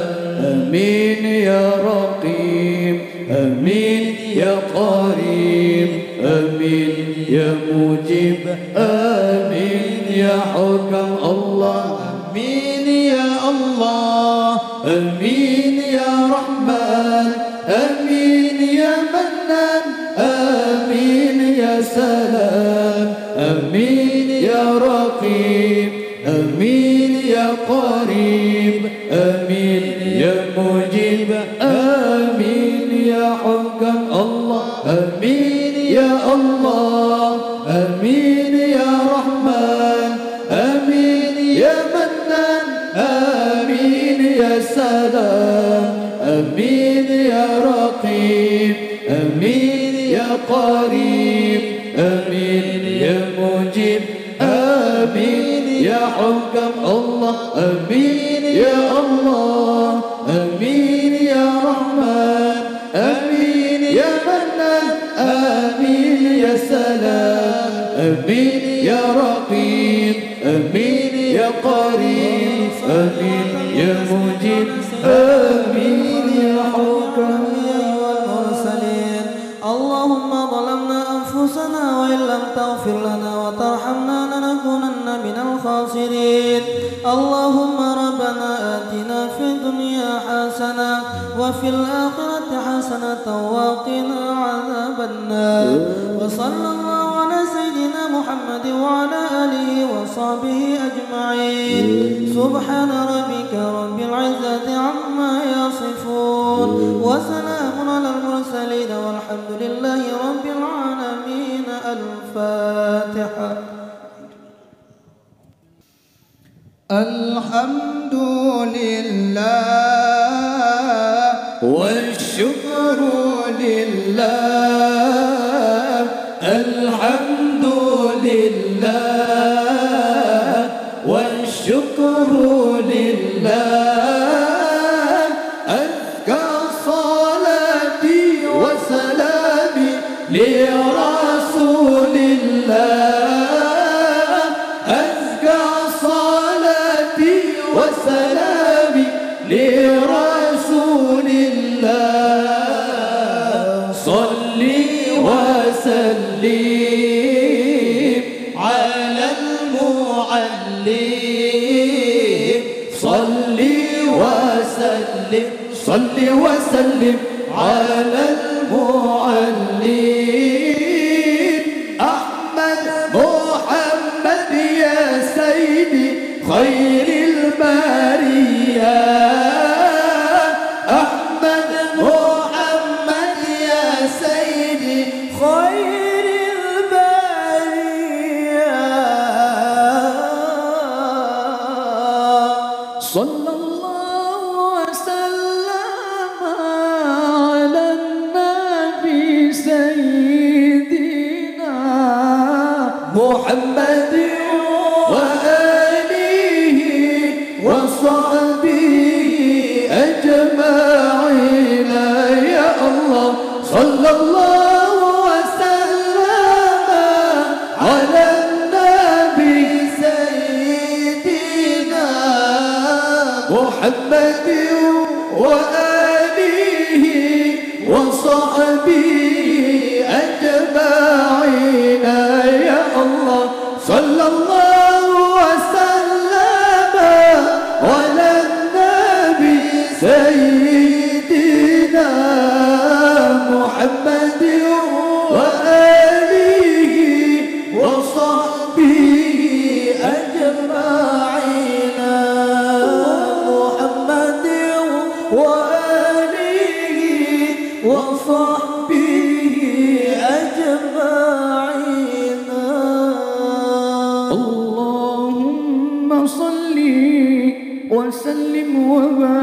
آمين يا رقيب آمين يا قريب آمين يا مجيب آمين يا حكم الله آمين يا الله آمين يا رحمن آمين يا منان آمين يا سلام آمين يا رقيب آمين يا قريب آمين يا مجيب آمين يا حكم الله آمين يا الله آمين يا رحمن آمين يا منان آمين يا سلام آمين يا رقيب آمين يا قريب آمين يا مجيب آمين يا حكم الله آمين يا الله آمين يا رحمن آمين يا منان آمين يا سلام آمين يا رقيب آمين يا قريب آمين يا مجيب آمين يا حكم المرسلين اللهم ظلمنا أنفسنا وإن لم تغفر لنا وترحمنا لنكونن من الخاسرين اللهم ربنا آتنا في الدنيا حسنة وفي الآخرة حسنة وقنا عذاب النار وصلى الله على سيدنا محمد وعلى آله وصحبه أجمعين سبحان ربك رب العزة عما يصفون وسلام على المرسلين والحمد لله رب العالمين الفاتحة الحمد لله والشكر لله الحمد لله والشكر لله أزكى صلاتي وسلامي لرسول الله أزكى صلاتي وسلامي لرسول الله صل وسلم على المعلم صل وسلم صل وسلم على المعلم أحمد محمد يا سيدي خير البرية أحمد محمد يا سيدي خير البرية صلى الله وسلم على النبي سيدنا محمد وآله وصحبه أجمعين يا الله صلى الله وسلم على النبي سيدنا محمد وآله وصحبه أجمعين يا الله صلى الله وسلم على النبي سيدنا محمد وآله وصحبه أجمعين محمد وآله وصحبه أجمعين اللهم صل وسلم وبارك